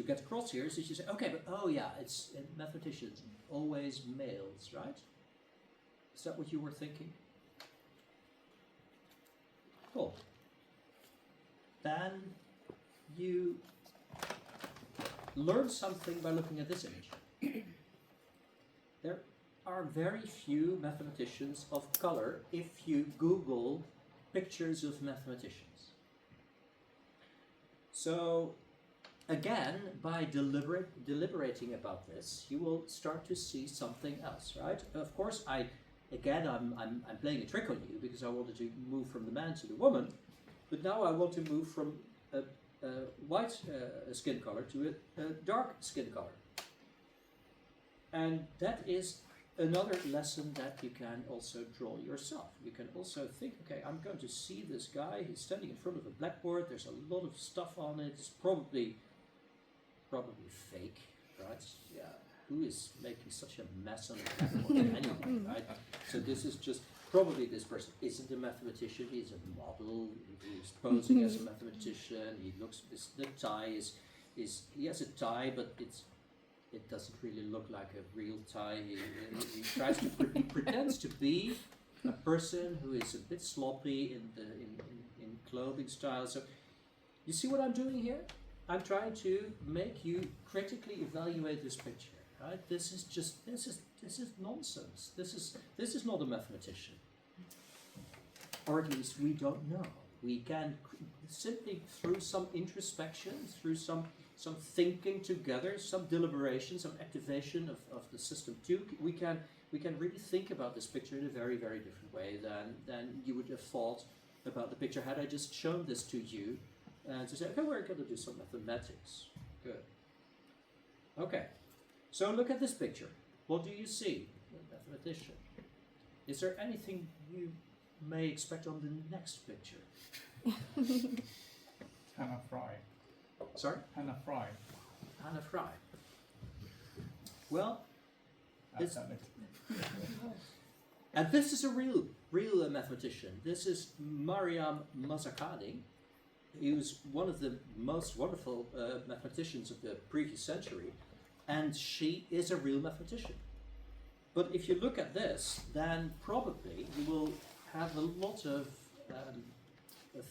[SPEAKER 3] get across here is that you say, okay, but oh yeah, it's mathematicians, always males, right? Is that what you were thinking? Cool. Then you learn something by looking at this image. There are very few mathematicians of color if you Google pictures of mathematicians. So again, by deliberating about this, you will start to see something else, right? Of course, I'm playing a trick on you because I wanted to move from the man to the woman, but now I want to move from a white skin color to a dark skin color. And that is another lesson that you can also draw yourself. You can also think, okay, I'm going to see this guy, he's standing in front of a blackboard, there's a lot of stuff on it, it's probably fake, right? Yeah, who is making such a mess on the blackboard anyway, right? So this is just, probably this person isn't a mathematician, he's a model, he's posing as a mathematician, he looks, the tie is he has a tie, but it doesn't really look like a real tie. He tries to, he pretends to be a person who is a bit sloppy in clothing style. So you see what I'm doing here? I'm trying to make you critically evaluate this picture, right? This is nonsense. This is not a mathematician. Or at least we don't know. We can simply, through some introspection, through some thinking together, some deliberation, some activation of the system too, we can really think about this picture in a very, very different way than you would have thought about the picture had I just shown this to you and to say, okay, we're going to do some mathematics. Good. Okay, so look at this picture. What do you see? A mathematician. Is there anything you may expect on the next picture?
[SPEAKER 11] Hannah Fry.
[SPEAKER 3] Sorry?
[SPEAKER 11] Hannah Fry.
[SPEAKER 3] Hannah Fry. Well, it's, and this is a real mathematician. This is Mariam Mazzacane. He was one of the most wonderful mathematicians of the previous century, and she is a real mathematician. But if you look at this, then probably you will have a lot of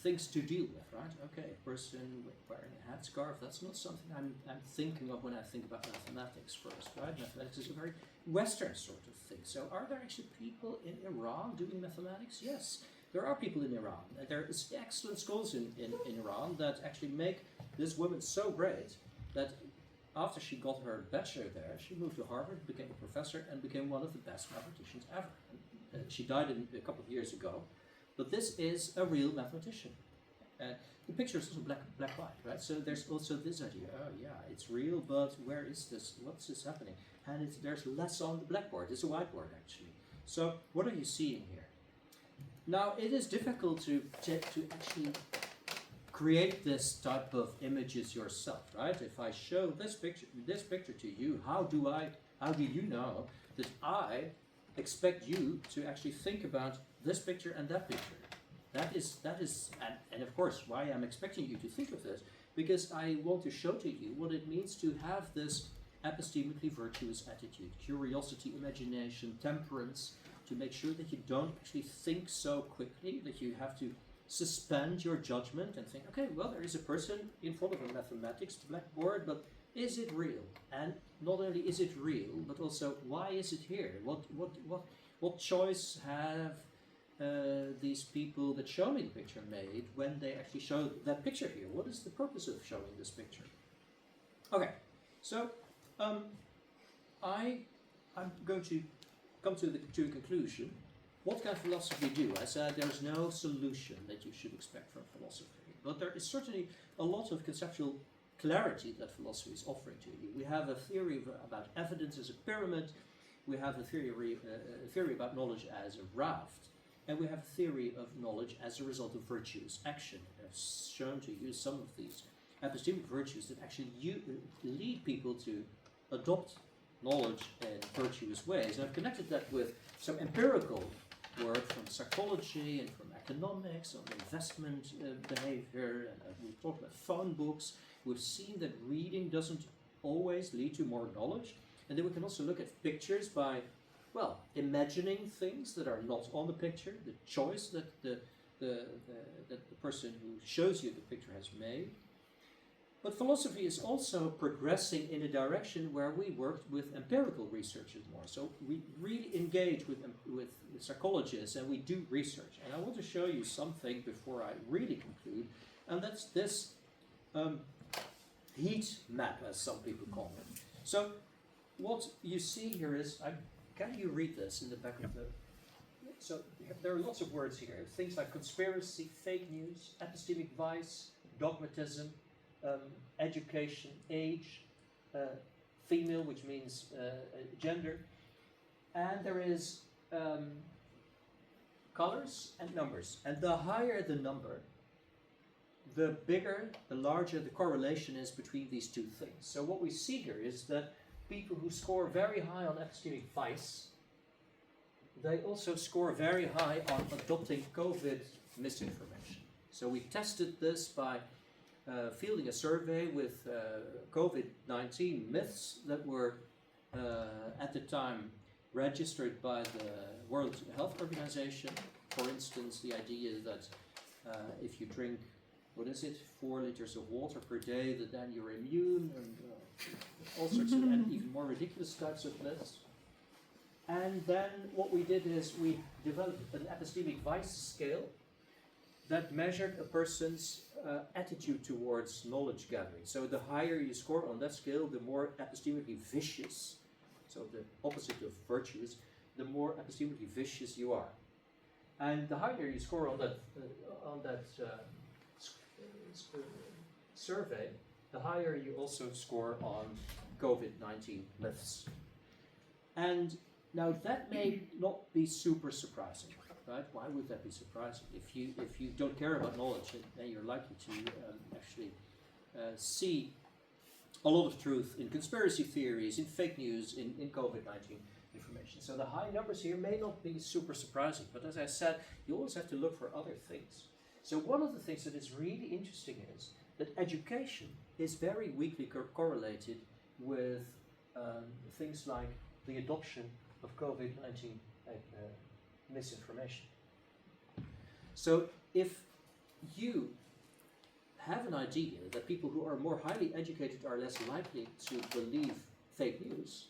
[SPEAKER 3] things to deal with, right? Okay, a person wearing a headscarf, that's not something I'm thinking of when I think about mathematics first, right? Mathematics is a very Western sort of thing. So are there actually people in Iran doing mathematics? Yes, there are people in Iran. There is excellent schools in Iran that actually make this woman so great that after she got her bachelor there, she moved to Harvard, became a professor, and became one of the best mathematicians ever. She died a couple of years ago. But this is a real mathematician. The picture is also black-white, right? So there's also this idea, oh yeah, it's real, but where is this? What's this happening? And there's less on the blackboard. It's a whiteboard, actually. So what are you seeing here? Now, it is difficult to actually create this type of images yourself, right? If I show this picture to you, how do you know that I expect you to actually think about this picture and that picture? That is, and of course, why I'm expecting you to think of this, because I want to show to you what it means to have this epistemically virtuous attitude, curiosity, imagination, temperance, to make sure that you don't actually think so quickly, that you have to suspend your judgment and think, okay, well, there is a person in front of a mathematics blackboard, but is it real? And not only is it real, but also why is it here? What choice have these people that show me the picture made when they actually show that picture here? What is the purpose of showing this picture? Okay, so I'm going to come to a conclusion. What can philosophy do? I said there's no solution that you should expect from philosophy, but there is certainly a lot of conceptual clarity that philosophy is offering to you. We have a theory about evidence as a pyramid, we have a theory about knowledge as a raft, and we have a theory of knowledge as a result of virtuous action. I've shown to you some of these epistemic virtues that actually lead people to adopt knowledge in virtuous ways. And I've connected that with some empirical work from psychology and from economics on investment behavior, and we've talked about phone books. We've seen that reading doesn't always lead to more knowledge, and then we can also look at pictures by, well, imagining things that are not on the picture, the choice that the person who shows you the picture has made. But philosophy is also progressing in a direction where we work with empirical researchers more. So we really engage with psychologists and we do research. And I want to show you something before I really conclude, and that's this heat map, as some people call it. So what you see here is, can you read this in the back of the... So there are lots of words here. Things like conspiracy, fake news, epistemic vice, dogmatism, education, age, female, which means gender, and there is colors and numbers. And the higher the number, the bigger, the larger the correlation is between these two things. So what we see here is that people who score very high on epistemic vice, they also score very high on adopting COVID misinformation. So we tested this by fielding a survey with COVID-19 myths that were at the time registered by the World Health Organization. For instance, the idea that if you drink, 4 liters of water per day, that then you're immune, and all sorts of and even more ridiculous types of myths. And then what we did is we developed an epistemic vice scale that measured a person's attitude towards knowledge gathering. So the higher you score on that scale, the more epistemically vicious, so the opposite of virtuous, the more epistemically vicious you are. And the higher you score on that survey, the higher you also score on COVID-19 myths. And now that may not be super surprising. Right? Why would that be surprising? If you don't care about knowledge, then you're likely to actually see a lot of truth in conspiracy theories, in fake news, in COVID-19 information. So the high numbers here may not be super surprising, but as I said, you always have to look for other things. So one of the things that is really interesting is that education is very weakly correlated with things like the adoption of COVID-19 misinformation. So if you have an idea that people who are more highly educated are less likely to believe fake news,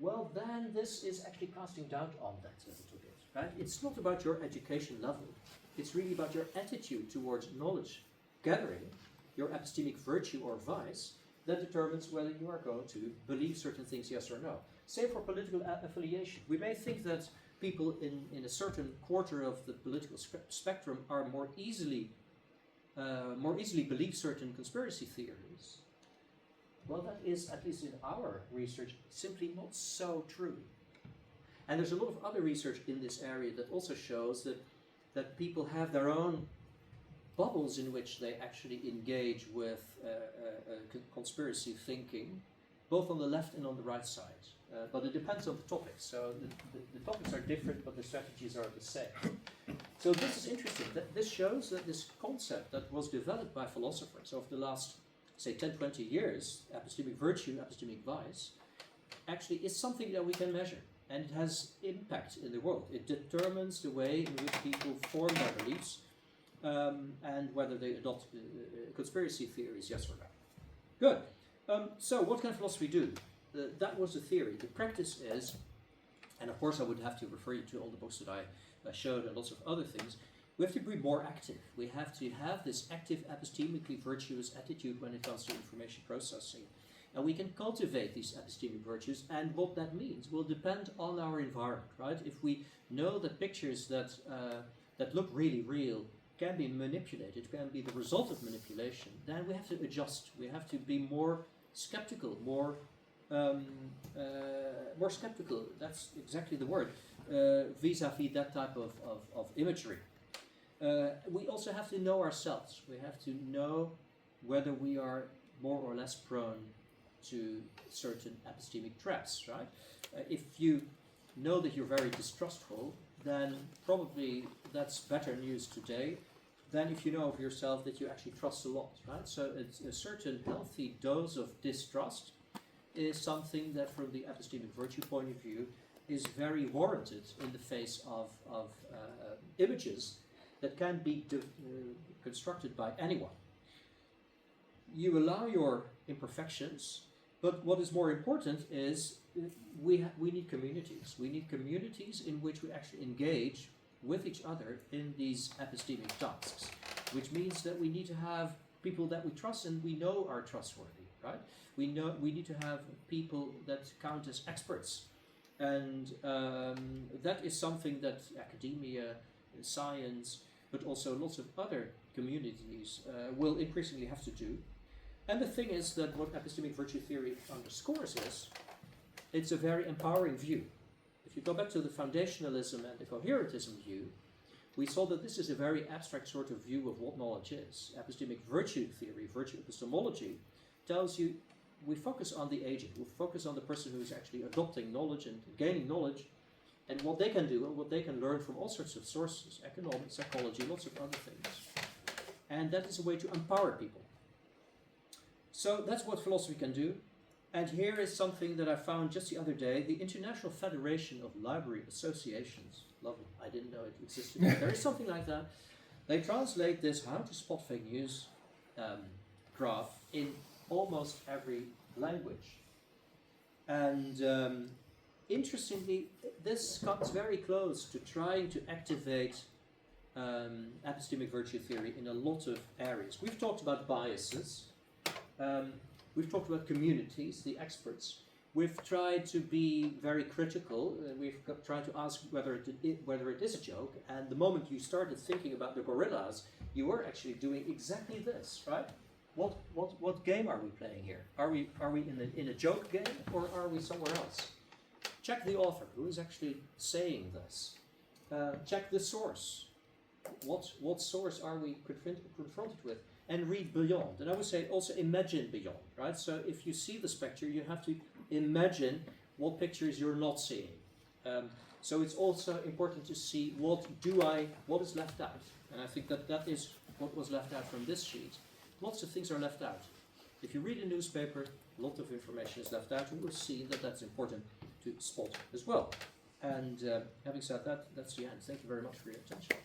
[SPEAKER 3] well, then this is actually casting doubt on that a little bit, right? It's not about your education level. It's really about your attitude towards knowledge gathering, your epistemic virtue or vice, that determines whether you are going to believe certain things, yes or no. Same for political affiliation. We may think that people in a certain quarter of the political spectrum are more easily more easily believe certain conspiracy theories. Well, that is, at least in our research, simply not so true. And there's a lot of other research in this area that also shows that people have their own bubbles in which they actually engage with conspiracy thinking, both on the left and on the right side. But it depends on the topics. So the topics are different, but the strategies are the same. So this is interesting. This shows that this concept that was developed by philosophers over the last, say, 10, 20 years, epistemic virtue, epistemic vice, actually is something that we can measure. And it has impact in the world. It determines the way in which people form their beliefs and whether they adopt conspiracy theories, yes or no. Good. So what can philosophy do? That was the theory. The practice is, and of course I would have to refer you to all the books that I showed and lots of other things, we have to be more active. We have to have this active epistemically virtuous attitude when it comes to information processing. And we can cultivate these epistemic virtues, and what that means will depend on our environment, right? If we know that pictures that look really real can be manipulated, can be the result of manipulation, then we have to adjust. We have to be more skeptical, more skeptical, that's exactly the word, vis-a-vis that type of imagery. We also have to know ourselves. We have to know whether we are more or less prone to certain epistemic traps, right? If you know that you're very distrustful, then probably that's better news today than if you know of yourself that you actually trust a lot, right? So it's a certain healthy dose of distrust is something that from the epistemic virtue point of view is very warranted in the face of images that can be constructed by anyone. You allow your imperfections, but what is more important is we need communities. We need communities in which we actually engage with each other in these epistemic tasks, which means that we need to have people that we trust and we know are trustworthy, right? We need to have people that count as experts, and that is something that academia, science, but also lots of other communities will increasingly have to do. And the thing is that what epistemic virtue theory underscores is, it's a very empowering view. If you go back to the foundationalism and the coherentism view, we saw that this is a very abstract sort of view of what knowledge is. Epistemic virtue theory, virtue epistemology, tells you we focus on the agent, we focus on the person who is actually adopting knowledge and gaining knowledge, and what they can do and what they can learn from all sorts of sources, economics, psychology, lots of other things. And that is a way to empower people. So that's what philosophy can do. And here is something that I found just the other day, the International Federation of Library Associations. Lovely, I didn't know it existed. There is something like that. They translate this how to spot fake news graph in almost every language. And interestingly, this comes very close to trying to activate epistemic virtue theory in a lot of areas. We've talked about biases. We've talked about communities, the experts. We've tried to be very critical. We've tried to ask whether it is a joke. And the moment you started thinking about the gorillas, you were actually doing exactly this, right? What game are we playing here? Are we in a joke game, or are we somewhere else? Check the author, who is actually saying this. Check the source. What source are we confronted with? And read beyond. And I would say also imagine beyond, right? So if you see this picture, you have to imagine what pictures you're not seeing. So it's also important to see what is left out. And I think that is what was left out from this sheet. Lots of things are left out. If you read a newspaper, a lot of information is left out. You will see that that's important to spot as well. And having said that, that's the end. Thank you very much for your attention.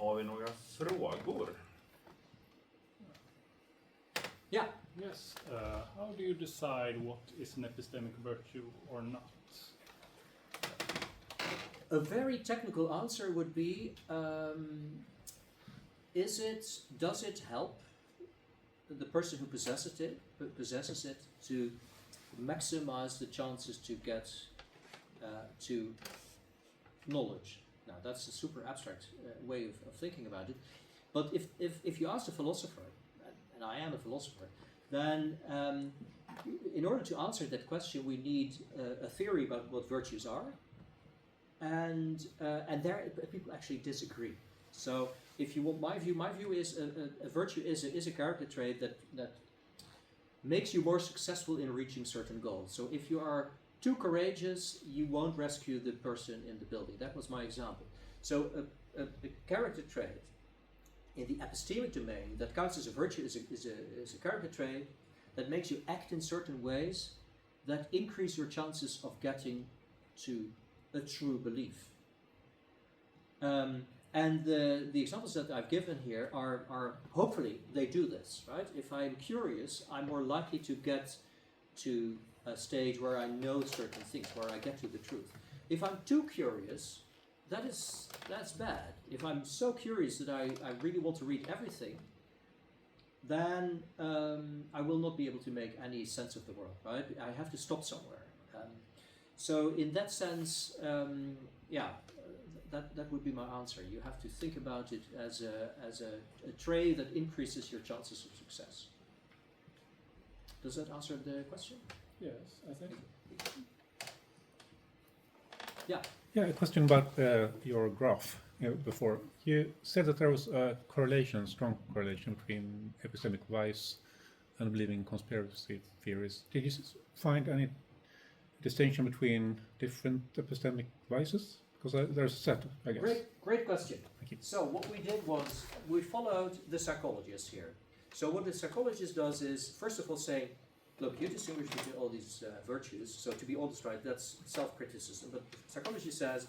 [SPEAKER 1] Har vi några frågor?
[SPEAKER 3] Yeah.
[SPEAKER 10] Yes. How do you decide what is an epistemic virtue or not?
[SPEAKER 3] A very technical answer would be, does it help the person who possesses it to maximize the chances to get to knowledge. Now that's a super abstract way of thinking about it, but if you ask a philosopher, and I am a philosopher, then in order to answer that question we need a theory about what virtues are, and there people actually disagree. So if you want my view is a virtue is a character trait that makes you more successful in reaching certain goals. So if you are too courageous, you won't rescue the person in the building. That was my example. So a character trait in the epistemic domain that counts as a virtue is a character trait that makes you act in certain ways that increase your chances of getting to a true belief. And the examples that I've given here are hopefully they do this, right? If I'm curious, I'm more likely to get to a stage where I know certain things, where I get to the truth. If I'm too curious, that's bad. If I'm so curious that I really want to read everything, then I will not be able to make any sense of the world, right? I have to stop somewhere. So in that sense, that would be my answer. You have to think about it as a trait that increases your chances of success. Does that answer the question?
[SPEAKER 10] Yes, I think.
[SPEAKER 3] Yeah.
[SPEAKER 11] Yeah, a question about your graph before. You said that there was a correlation, strong correlation between epistemic vice and believing conspiracy theories. Did you find any distinction between different epistemic vices? Because there's a set, I guess.
[SPEAKER 3] Great question.
[SPEAKER 11] Thank you.
[SPEAKER 3] So what we did was we followed the psychologist here. So what the psychologist does is, first of all, say, look, you distinguish between all these virtues. So to be honest, right, that's self-criticism. But the psychologist says,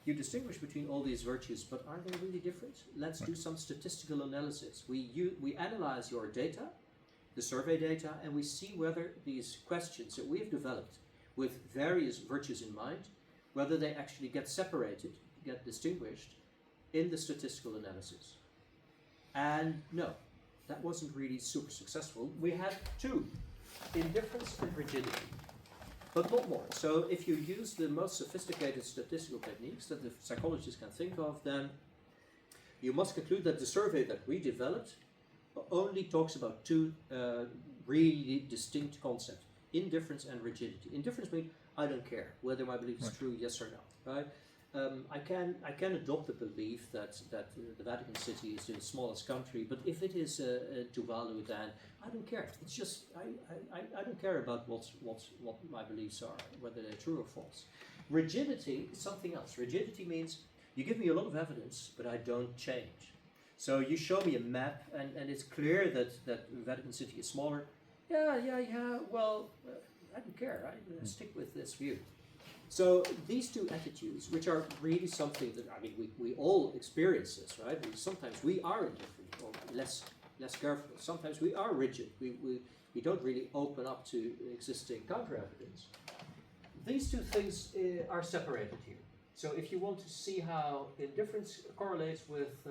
[SPEAKER 3] you distinguish between all these virtues, but are they really different? Let's do some statistical analysis. We analyze your data, the survey data, and we see whether these questions that we have developed with various virtues in mind, whether they actually get separated, get distinguished in the statistical analysis. And no, that wasn't really super successful. We had two, indifference and rigidity, but not more. So if you use the most sophisticated statistical techniques that the psychologists can think of, then you must conclude that the survey that we developed only talks about two really distinct concepts, indifference and rigidity. Indifference means I don't care whether my belief is true, yes or no, right? I can adopt the belief that the Vatican City is the smallest country, but if it is Tuvalu, then I don't care. It's just I don't care about what my beliefs are, whether they're true or false. Rigidity is something else. Rigidity means you give me a lot of evidence, but I don't change. So you show me a map, and it's clear that the Vatican City is smaller. Yeah. Well, I don't care. I stick with this view. So these two attitudes, which are really something that, I mean, we all experience this, right? Sometimes we are indifferent or less careful. Sometimes we are rigid. We don't really open up to existing counter-evidence. These two things are separated here. So if you want to see how indifference correlates with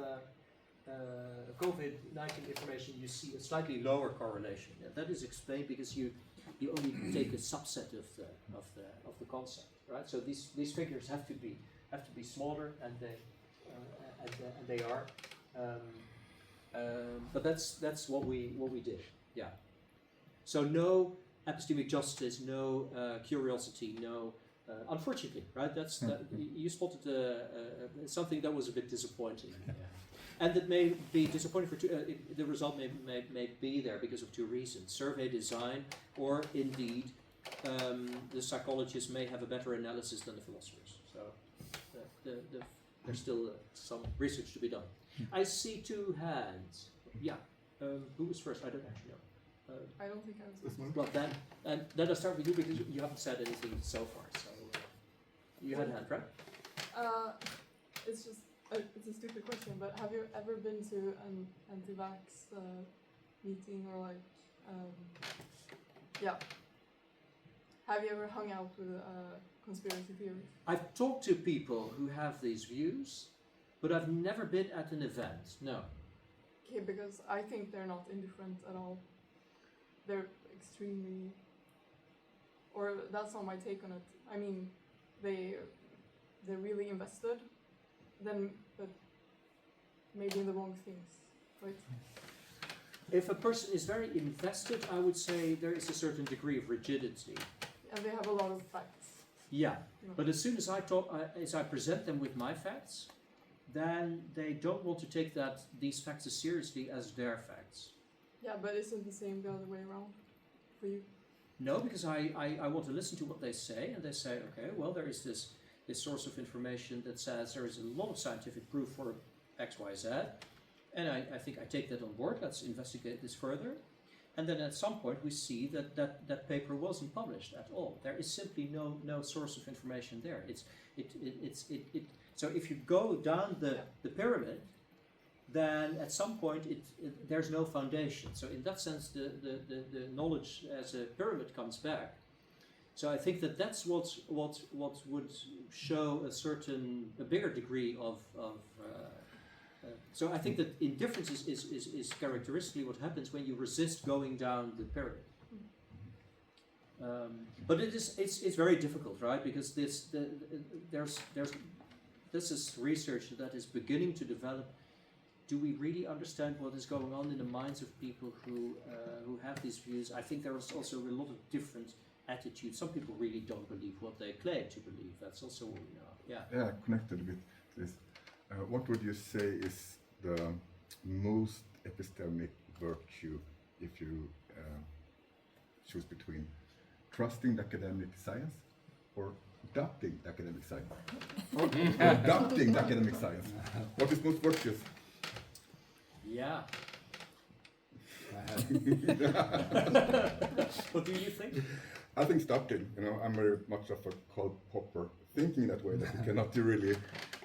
[SPEAKER 3] COVID-19 information, you see a slightly lower correlation. And that is explained because you only take a subset of the concept, right? So these figures have to be smaller, and they are. But that's what we did. Yeah. So no epistemic justice, no curiosity, no. Unfortunately, right? You spotted something that was a bit disappointing. Yeah. And that may be disappointing for the result may be there because of two reasons: survey design, or indeed the psychologists may have a better analysis than the philosophers. So there's still some research to be done. I see two hands. Yeah. Who was first? I don't actually know.
[SPEAKER 12] I don't think I was.
[SPEAKER 3] Well, then I'll start with you because you haven't said anything so far. So you had a hand, right?
[SPEAKER 12] It's just. It's a stupid question, but have you ever been to an anti-vax meeting or like, have you ever hung out with conspiracy theories? I've
[SPEAKER 3] talked to people who have these views, but I've never been at an event, no.
[SPEAKER 12] Okay, because I think they're not indifferent at all. They're extremely, or that's not my take on it. I mean, they're really invested, then but maybe in the wrong things, right?
[SPEAKER 3] If a person is very invested, I would say there is a certain degree of rigidity.
[SPEAKER 12] And they have a lot of facts.
[SPEAKER 3] Yeah,
[SPEAKER 12] No.
[SPEAKER 3] but as soon as I present them with my facts, then they don't want to take these facts as seriously as their facts.
[SPEAKER 12] Yeah, but isn't the same the other way around for you?
[SPEAKER 3] No, because I want to listen to what they say, and they say, okay, well, there is this source of information that says there is a lot of scientific proof for X, Y, Z, and I think I take that on board. Let's investigate this further. And then at some point we see that paper wasn't published at all. There is simply no source of information there. So if you go down the pyramid, then at some point there's no foundation. So in that sense, the knowledge as a pyramid comes back. So I think that's what would show a bigger degree of so I think that indifference is characteristically what happens when you resist going down the pyramid. But it's very difficult, right? Because this is research that is beginning to develop. Do we really understand what is going on in the minds of people who have these views? I think there is also a lot of different attitudes. Some people really don't believe what they claim to believe. That's also what we know. Yeah.
[SPEAKER 2] Yeah, connected with this. What would you say is the most epistemic virtue if you choose between trusting the academic science or adopting the academic science? Or adopting the academic science. What is most virtuous?
[SPEAKER 3] Yeah. What do you think?
[SPEAKER 2] I think adopting. I'm very much of a Karl Popper thinking that way, that you cannot really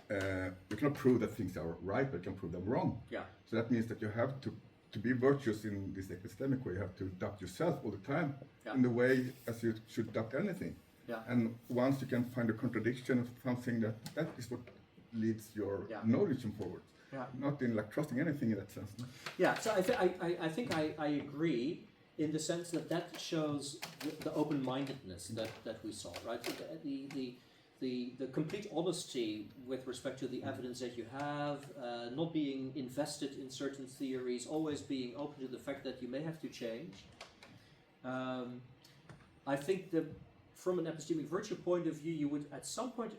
[SPEAKER 2] you cannot prove that things are right, but you can prove them wrong.
[SPEAKER 3] Yeah.
[SPEAKER 2] So that means that you have to be virtuous in this epistemic way. You have to adopt yourself all the time, in the way as you should adopt anything.
[SPEAKER 3] Yeah.
[SPEAKER 2] And once you can find a contradiction of something, that is what leads your knowledge forward.
[SPEAKER 3] Yeah.
[SPEAKER 2] Not in trusting anything in that sense. No?
[SPEAKER 3] Yeah. So I think I agree in the sense that shows the open-mindedness that we saw, right? The complete honesty with respect to the evidence that you have, not being invested in certain theories, always being open to the fact that you may have to change. I think that from an epistemic virtue point of view, you would at some point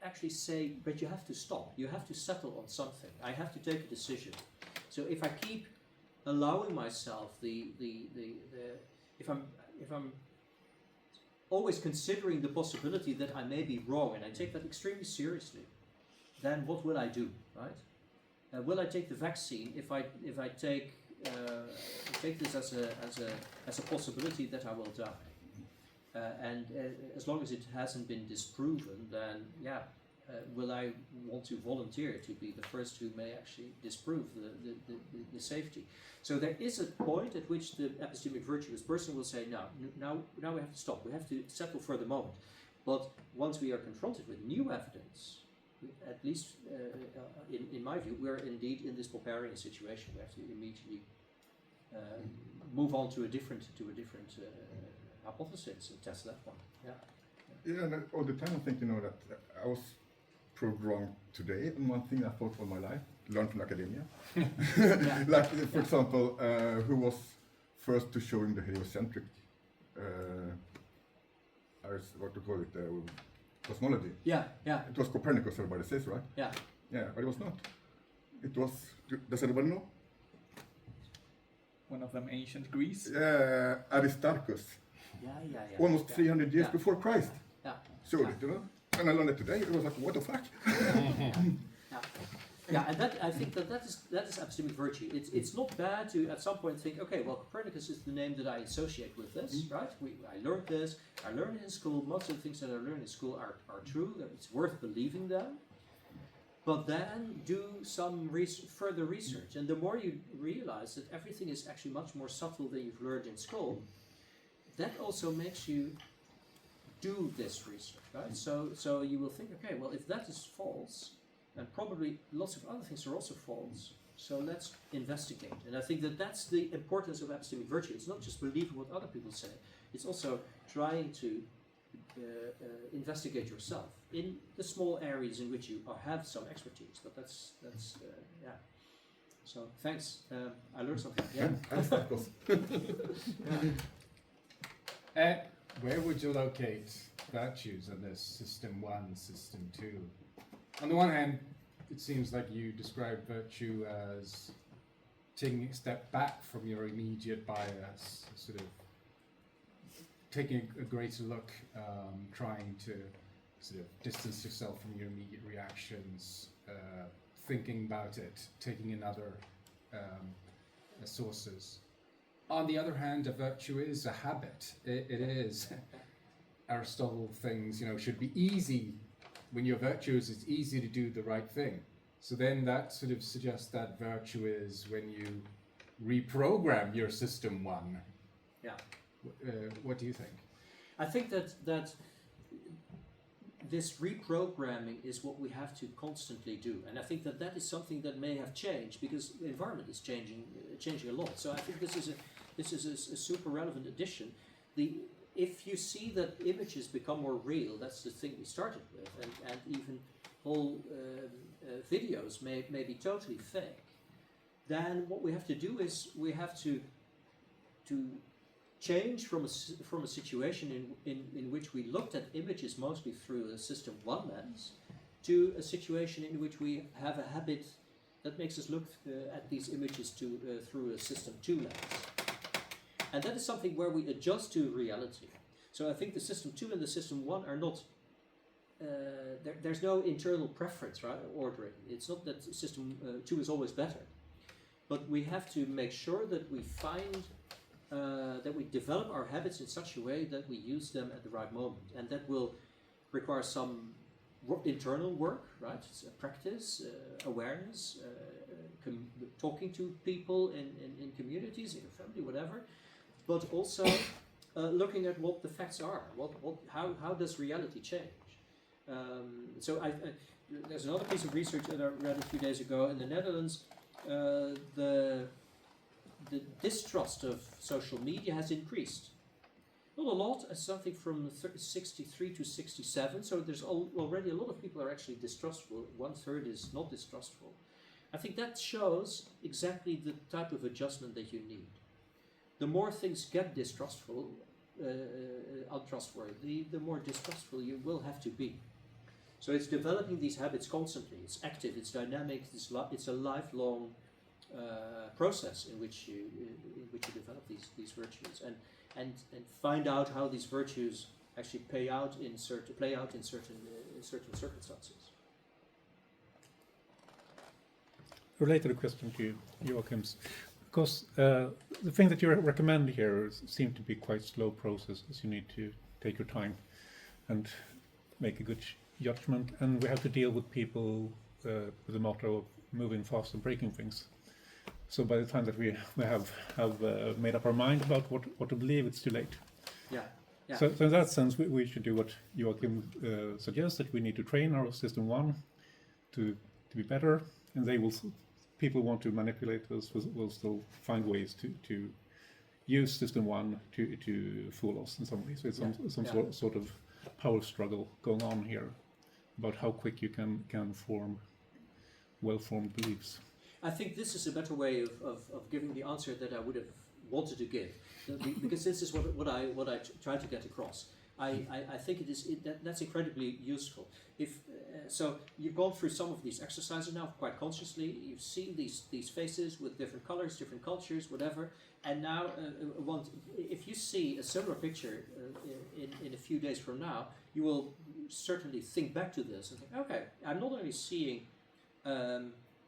[SPEAKER 3] actually say, but you have to stop. You have to settle on something. I have to take a decision. So if I keep allowing myself if I'm always considering the possibility that I may be wrong, and I take that extremely seriously, then what will I do, right? Will I take the vaccine if I take this as a possibility that I will die? And as long as it hasn't been disproven, then will I want to volunteer to be the first who may actually disprove the safety? So there is a point at which the epistemic virtuous person will say, now we have to stop. We have to settle for the moment. But once we are confronted with new evidence, at least in my view, we're indeed in this Popperian situation. We have to immediately move on to a different hypothesis and test that one.
[SPEAKER 2] Yeah, and all the time I think that I was proved wrong today on one thing I thought all my life, learned from academia. Like for example, who was first to showing the heliocentric what to call it, cosmology.
[SPEAKER 3] Yeah.
[SPEAKER 2] It was Copernicus, everybody says, right?
[SPEAKER 3] Yeah,
[SPEAKER 2] but it was not. It was, does anybody know?
[SPEAKER 13] One of them ancient Greece?
[SPEAKER 2] Yeah, Aristarchus.
[SPEAKER 3] Yeah.
[SPEAKER 2] Almost 300 years before Christ.
[SPEAKER 3] Yeah.
[SPEAKER 2] Showed it, And I learned it today. It was like, what the fuck?
[SPEAKER 3] Yeah, and I think that is epistemic virtue. It's not bad to at some point think, okay, well, Copernicus is the name that I associate with this, right? I learned this. I learned it in school. Most of the things that I learned in school are true. It's worth believing them. But then do some further research, and the more you realize that everything is actually much more subtle than you've learned in school, that also makes you do this research, right? So you will think, okay, well, if that is false, and probably lots of other things are also false, so let's investigate. And I think that's the importance of epistemic virtue. It's not just believing what other people say, it's also trying to investigate yourself in the small areas in which you have some expertise. But that's yeah. So thanks. I learned something.
[SPEAKER 13] Yeah. Where would you locate virtues in this system 1, system 2? On the one hand, it seems like you describe virtue as taking a step back from your immediate bias, sort of taking a greater look, trying to sort of distance yourself from your immediate reactions, thinking about it, taking in other sources. On the other hand, a virtue is a habit. It is. Aristotle thinks, should be easy. When you're virtuous, it's easy to do the right thing. So then that sort of suggests that virtue is when you reprogram your system 1.
[SPEAKER 3] Yeah.
[SPEAKER 13] What do you think?
[SPEAKER 3] I think that this reprogramming is what we have to constantly do, and I think that is something that may have changed because the environment is changing a lot. So I think this is a super relevant addition. If you see that images become more real, that's the thing we started with, and even whole videos may be totally fake. Then what we have to do is we have to change from a situation in which we looked at images mostly through a system 1 lens to a situation in which we have a habit that makes us look at these images through a system 2 lens. And that is something where we adjust to reality. So I think the system 2 and the system 1 are not, there's no internal preference, right, ordering. It's not that system 2 is always better. But we have to make sure that we find that we develop our habits in such a way that we use them at the right moment, and that will require some internal work, right? It's practice, awareness, talking to people in communities, in your family, whatever, but also looking at what the facts are. How does reality change? So there's another piece of research that I read a few days ago in the Netherlands. The distrust of social media has increased. Not a lot, something from 63 to 67, so there's already a lot of people are actually distrustful. 1/3 is not distrustful. I think that shows exactly the type of adjustment that you need. The more things get distrustful, untrustworthy, the more distrustful you will have to be. So it's developing these habits constantly. It's active, it's dynamic, it's a lifelong process in which you develop these virtues and find out how these virtues actually play out in certain circumstances.
[SPEAKER 11] Related question to Joachim's, because the thing that you recommend here seem to be quite slow processes. You need to take your time and make a good judgment, and we have to deal with people with the motto of moving fast and breaking things. So by the time that we have made up our mind about what to believe, it's too late.
[SPEAKER 3] Yeah.
[SPEAKER 11] So in that sense, we should do what Joachim suggests, that we need to train our system 1 to be better, and people who want to manipulate us will still find ways to use system 1 to fool us in some way. So it's some sort of power struggle going on here about how quick you can form well-formed beliefs.
[SPEAKER 3] I think this is a better way of giving the answer that I would have wanted to give, because this is what I try to get across. I think that's incredibly useful. So you've gone through some of these exercises now quite consciously. You've seen these faces with different colors, different cultures, whatever. And now, if you see a similar picture in a few days from now, you will certainly think back to this and think, okay, I'm not only seeing,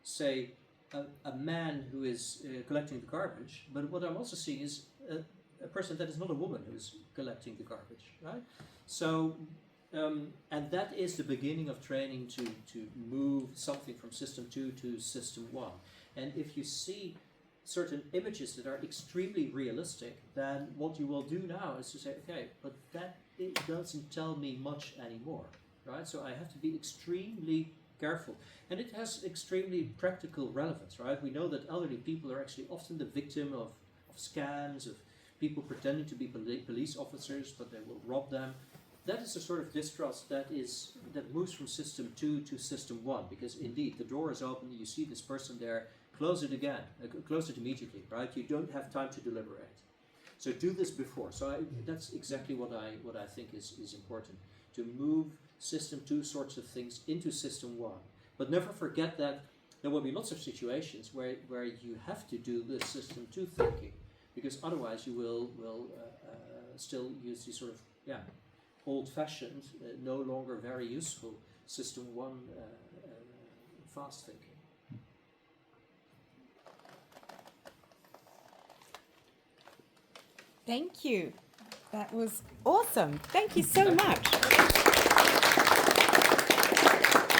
[SPEAKER 3] say, a man who is collecting the garbage, but what I'm also seeing is a person that is not a woman who is collecting the garbage, right? So, and that is the beginning of training to move something from system 2 to system 1. And if you see certain images that are extremely realistic, then what you will do now is to say, okay, but it doesn't tell me much anymore, right? So I have to be extremely careful. And it has extremely practical relevance, right? We know that elderly people are actually often the victim of scams, of people pretending to be police officers, but they will rob them. that is a sort of distrust that moves from system 2 to system 1, because indeed the door is open, you see this person there, close it again, close it immediately, right? You don't have time to deliberate. So do this before. So that's exactly what I think is important, to move system 2 sorts of things into system 1. But never forget that there will be lots of situations where you have to do the system 2 thinking, because otherwise you will still use the sort of old-fashioned, no longer very useful system 1 fast thinking.
[SPEAKER 14] Thank you. That was awesome. Thank you so much.